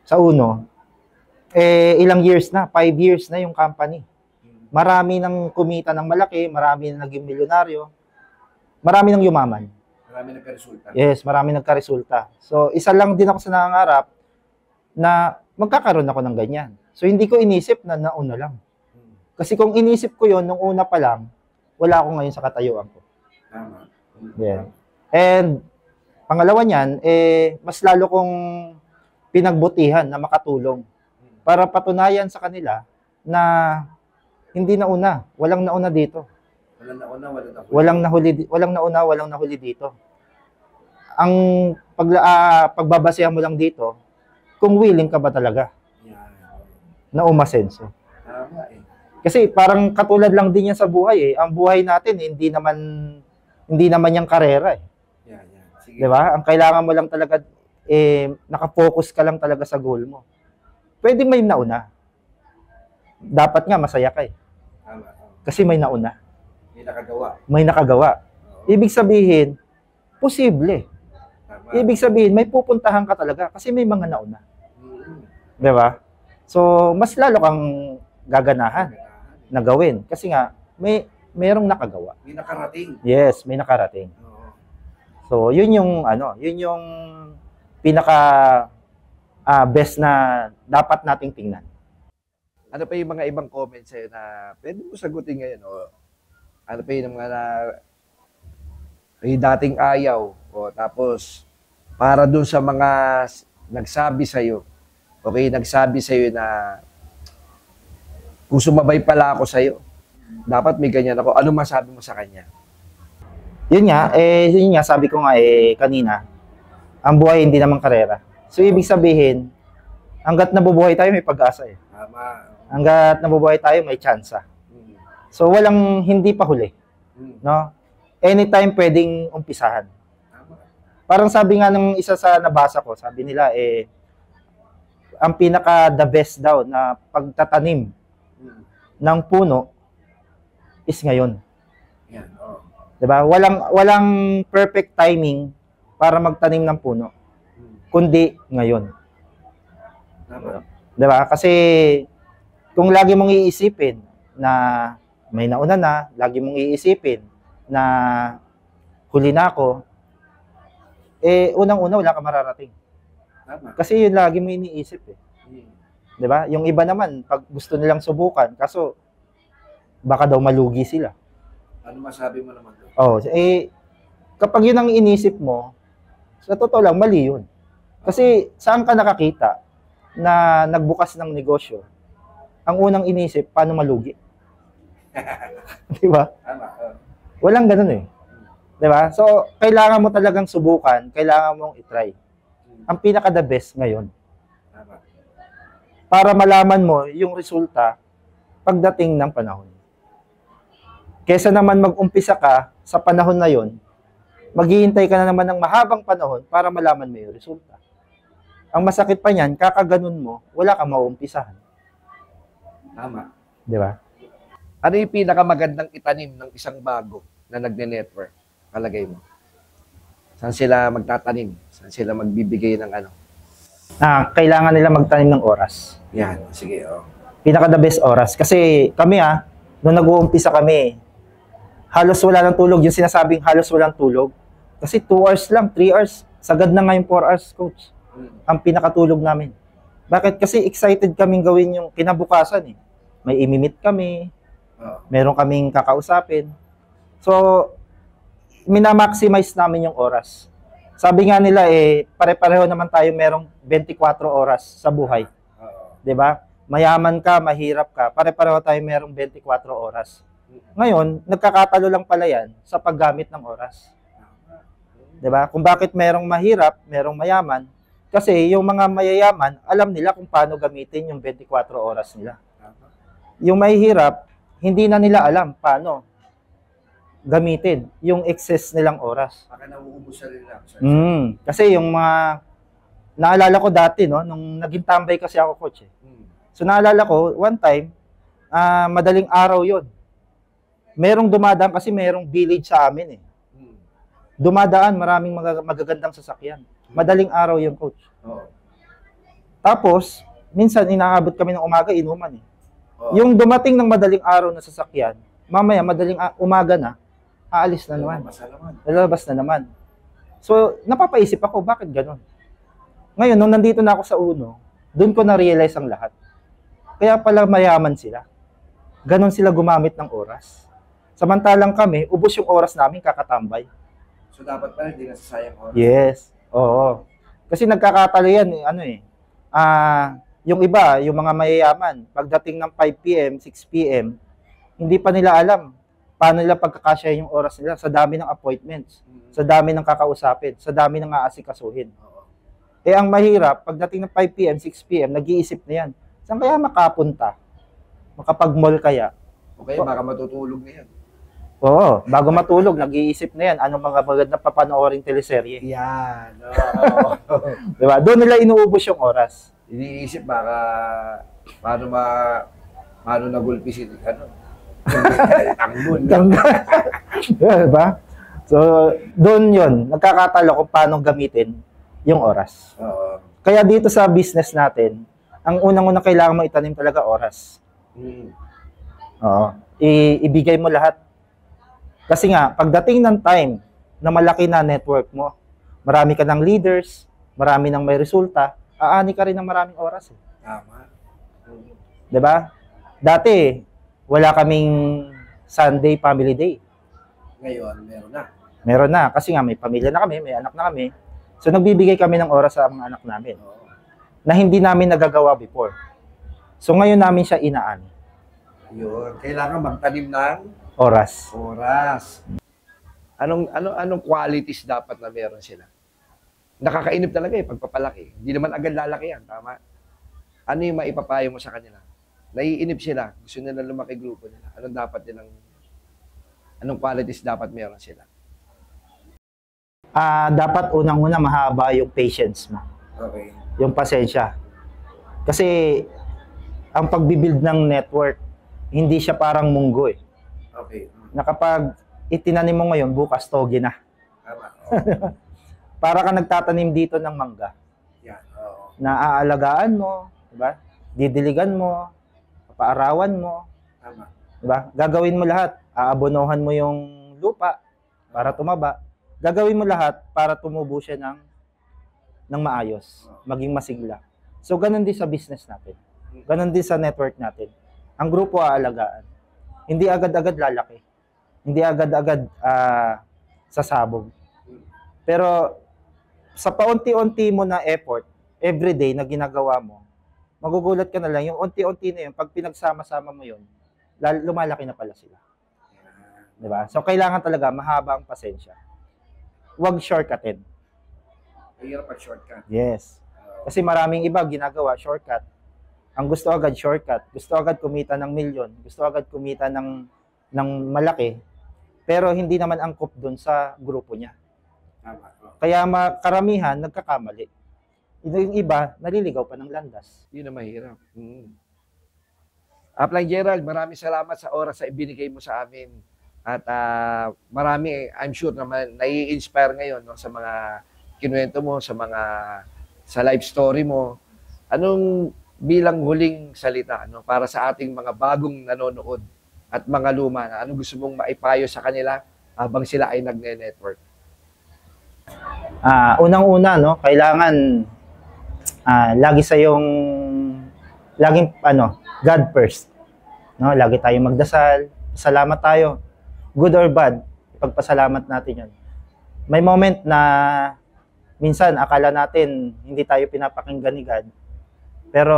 sa Uno, ilang years na, 5 years na yung company. Marami nang kumita ng malaki, marami nang naging milyonaryo, marami nang yumaman. Marami nagka-resulta. Yes, marami nagka-resulta. So, isa lang din ako sa nangangarap na magkakaroon ako ng ganyan. So, hindi ko inisip na nauna lang. Kasi kung inisip ko yon nung una pa lang, wala ako ngayon sa katayuan ko. Tama. Yeah. And, pangalawa niyan, mas lalo kong pinagbutihan na makatulong para patunayan sa kanila na hindi nauna, walang nauna dito. Walang nauna, walang nahuli dito. Ang pagbabasehan mo lang dito, kung willing ka ba talaga na umasenso. Tama eh. Kasi parang katulad lang din yan sa buhay eh. Ang buhay natin hindi naman yung karera eh. Yeah. Sige. 'Di ba? Ang kailangan mo lang talaga naka-focus ka lang talaga sa goal mo. Pwede may nauna. Dapat nga masaya ka eh. Tama. Kasi may nauna. May nakagawa. Oo. Ibig sabihin, posible. Tama. Ibig sabihin, may pupuntahan ka talaga kasi may mga nauna. 'Di ba? So, mas lalo kang gaganahan na gawin kasi nga merong nakagawa. May nakarating. Yes, may nakarating. Oo. So, yun yung pinaka best na dapat nating tingnan. Ano pa yung mga ibang comments sa'yo na pwede mo sagutin ngayon? O ano pa yung mga yung dating ayaw? O tapos, para dun sa mga nagsabi sa'yo, okay, nagsabi sa'yo na kung sumabay pala ako sa'yo, dapat may ganyan ako. Ano masabi mo sa kanya? Yun nga, sabi ko nga kanina, ang buhay hindi naman karera. So, ibig sabihin, hanggat nabubuhay tayo, may pag-asa eh. Tama. Hanggat nabubuhay tayo, may tsansa. So, walang hindi pa huli. No? Anytime pwedeng umpisahan. Tama. Parang sabi nga ng isa sa nabasa ko, sabi nila, ang pinaka the best daw na pagtatanim ng puno is ngayon. Yan. Oh. 'Di ba? Walang perfect timing para magtanim ng puno, kundi ngayon. Tama. 'Di ba? Kasi kung lagi mong iisipin na may nauna na, lagi mong iisipin na huli na ako, unang-una wala ka mararating. Tama. Kasi yun lagi mo iniisip eh. 'Di ba? Yung iba naman, pag gusto nilang subukan, kaso baka daw malugi sila. Ano masabi mo naman doon? Oh, kapag yun ang inisip mo, sa totoo lang, mali yun. Kasi saan ka nakakita na nagbukas ng negosyo, ang unang inisip, paano malugi? Di ba? Tama. Walang ganun eh. Di ba? So, kailangan mo talagang subukan, kailangan mong itry. Ang pinaka-the best ngayon. Tama. Para malaman mo yung resulta pagdating ng panahon. Kesa naman mag-umpisa ka sa panahon na yon, maghihintay ka na naman ng mahabang panahon para malaman mo yung resulta. Ang masakit pa niyan, kakaganon mo, wala kang mauumpisahan. Tama. Di ba? Ano yung pinakamagandang itanim ng isang bago na nagne-network? Palagay mo. Saan sila magtatanim? Saan sila magbibigay ng ano? Kailangan nila magtanim ng oras. Yan. Sige, oh. Pinaka-the best oras. Kasi kami nung nag-uumpisa kami, halos wala ng tulog. Yung sinasabing halos walang tulog. Kasi 2 hours lang, 3 hours. Sagad na nga yung 4 hours, coach. Ang pinakatulog namin. Bakit? Kasi excited kaming gawin yung kinabukasan eh. May imimit kami. Meron kaming kakausapin. So, minamaximize namin yung oras. Sabi nga nila pare-pareho naman tayo merong 24 oras sa buhay. 'Di ba? Mayaman ka, mahirap ka, pare-pareho tayo merong 24 oras. Ngayon, nagkakatalo lang pala yan sa paggamit ng oras. 'Di ba? Kung bakit merong mahirap, merong mayaman, kasi yung mga mayayaman, alam nila kung paano gamitin yung 24 oras nila. yung mahihirap, hindi na nila alam paano gamitin yung excess nilang oras. Baka nauubos na rin lang. Kasi yung mga, naalala ko dati, no, nung naging tambay kasi ako, coach. So naalala ko, one time, madaling araw yon. Merong dumadaan kasi merong village sa amin eh. Dumadaan, maraming magagandang sasakyan. Madaling araw yung coach. Tapos, minsan inaabot kami ng umaga, inuman eh. Yung dumating ng madaling araw na sasakyan, mamaya madaling umaga na, aalis na naman. Lalabas na naman. So, napapaisip ako, bakit ganun? Ngayon, nung nandito na ako sa Uno, doon ko na-realize ang lahat. Kaya pala mayaman sila. Ganon sila gumamit ng oras. Samantalang kami, ubos yung oras namin kakatambay. So, dapat pala hindi nasasayang oras? Yes. Oo. Kasi nagkakatalo yan, yung iba, yung mga mayayaman, pagdating ng 5 p.m., 6 p.m., hindi pa nila alam paano nila pagkakasya yung oras nila sa dami ng appointments, sa dami ng kakausapin, sa dami ng aasikasuhin. Eh, ang mahirap, pagdating ng 5 p.m., 6 p.m., nag-iisip na yan. Saan kaya makapunta? Makapag-mall kaya? Okay, baka matutulog na yan. Oo, bago matulog, nag-iisip na yan. Anong mga magandang papanoorin teleserye? Yan. Diba? Doon nila inuubos yung oras. Iniisip baka paano nagulpi si Tanggol. Diba? So, doon yun. Nagkakatalo kung paano gamitin yung oras. Kaya dito sa business natin, ang unang-unang kailangan mo itanim talaga oras. Oo. Ibigay mo lahat. Kasi nga, pagdating ng time na malaki na network mo, marami ka ng leaders, marami nang may resulta, aani ka rin ng maraming oras. Tama. Diba? Dati, wala kaming Sunday family day. Ngayon, meron na. Meron na. Kasi nga, may pamilya na kami, may anak na kami. So, nagbibigay kami ng oras sa mga anak namin na hindi namin nagagawa before. So, ngayon namin siya inaani. Yun. Kailangan magtanim ng oras. Anong qualities dapat na meron sila? Nakakainip talaga eh, pagpapalaki. Hindi naman agad lalaki yan, tama? Ano yung maipapayo mo sa kanila? Naiinip sila, gusto nila lumaki grupo nila. Anong qualities dapat meron sila? Dapat unang-una mahaba yung patience mo. Okay. Yung pasensya. Kasi ang pagbibuild ng network, hindi siya parang munggo eh. Okay. Na kapag itinanim mo ngayon, bukas togi na. Tama. Para ka nagtatanim dito ng mangga. Yan. Na aalagaan mo, diba? Didiligan mo, paarawan mo. Tama. Diba? Gagawin mo lahat. Aabonohan mo yung lupa para tumaba. Gagawin mo lahat para tumubo siya ng maayos, maging masigla. So, ganun din sa business natin. Ganun din sa network natin. Ang grupo aalagaan. Hindi agad-agad lalaki. Hindi agad-agad sasabog. Pero sa paunti-unti mo na effort, everyday na ginagawa mo, magugulat ka na lang, yung unti-unti na yun, pag pinagsama-sama mo yun, lumalaki na pala sila. Diba? So, kailangan talaga mahaba ang pasensya. Huwag shortcutin. Mahirap pag shortcut. Yes. Kasi maraming iba ginagawa, shortcut. Ang gusto agad, shortcut. Gusto agad kumita ng milyon. Gusto agad kumita ng malaki. Pero hindi naman angkop dun sa grupo niya. Kaya karamihan, nagkakamali. Yung iba, naliligaw pa ng landas. Yun ang mahirap. Upline Gerald, maraming salamat sa oras na ibinigay mo sa amin. At marami, I'm sure naman, nai-inspire ngayon no, sa mga kinuwento mo, sa life story mo. Anong bilang huling salita no, para sa ating mga bagong nanonood at mga luma na anong gusto mong maipayo sa kanila habang sila ay nagne-network? Unang-una, no, kailangan lagi laging God first. No, lagi tayong magdasal, salamat tayo. Good or bad, ipagpasalamat natin 'yon. May moment na minsan akala natin hindi tayo pinapakinggan ni God. Pero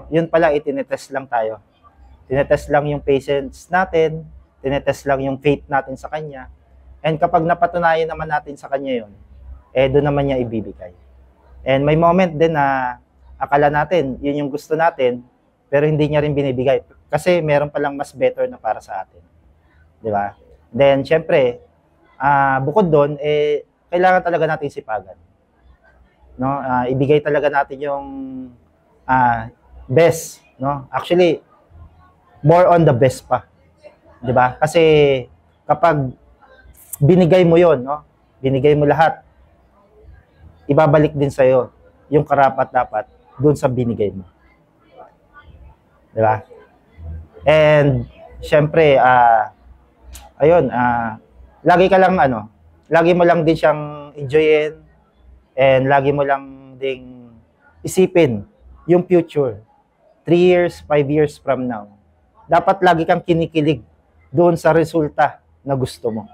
yun pala, itinetest lang tayo. Tinetest lang yung patience natin, tinetest lang yung faith natin sa Kanya. And kapag napatunayan naman natin sa Kanya yun, doon naman niya ibibigay. And may moment din na akala natin, yun yung gusto natin, pero hindi niya rin binibigay. Kasi meron palang mas better na para sa atin. Di ba? Then, syempre, bukod doon, kailangan talaga natin sipagan. No? Ibigay talaga natin yung best. No? Actually, more on the best pa. Di ba? Kasi kapag binigay mo yon, no? Binigay mo lahat, ibabalik din sa'yo yung karapat-dapat doon sa binigay mo. Di ba? And, syempre, ayun, lagi mo lang din siyang enjoyin and lagi mo lang ding isipin yung future. 3 years, 5 years from now. Dapat lagi kang kinikilig doon sa resulta na gusto mo.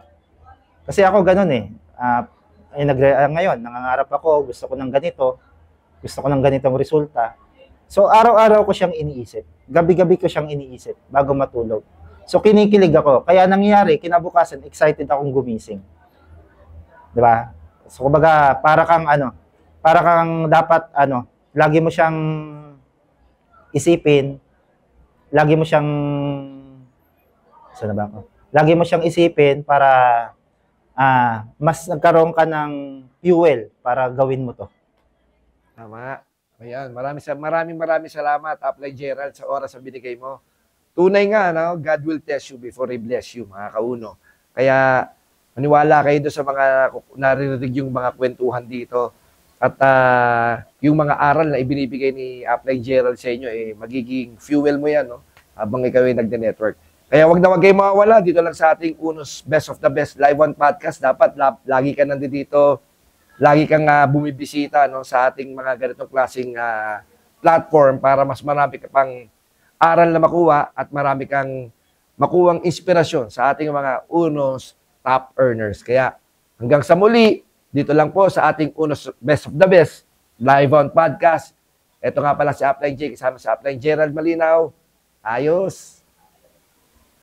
Kasi ako ganun ngayon, nangangarap ako, gusto ko ng ganito, gusto ko ng ganitong resulta. So, araw-araw ko siyang iniisip. Gabi-gabi ko siyang iniisip bago matulog. So, kinikilig ako. Kaya nangyayari, kinabukasan, excited akong gumising. Di ba? So, kumbaga, para kang dapat, lagi mo siyang isipin, lagi mo siyang, saan na ba ako? Lagi mo siyang isipin para mas nagkaroon ka ng fuel para gawin mo to. Tama. Ayan, maraming salamat, Apply Gerald, sa oras na binigay mo. Tunay nga, no? God will test you before He bless you, mga kauno. Kaya, maniwala kayo doon sa mga naririnig yung mga kwentuhan dito. At yung mga aral na ibinibigay ni Apply Gerald sa inyo, magiging fuel mo yan, no? Habang ikaw ay nagde-network. Kaya wag na wag kayo mawawala dito lang sa ating Unos Best of the Best Live on Podcast. Dapat lagi ka nandito, lagi kang bumibisita, no, sa ating mga ganitong klaseng platform para mas marami ka pang aral na makuha at marami kang makuhang inspirasyon sa ating mga Unos top earners. Kaya hanggang sa muli, dito lang po sa ating Unos Best of the Best Live on Podcast. Ito nga pala si Apply J, kasama sa Apply Gerald Malinaw. Ayos!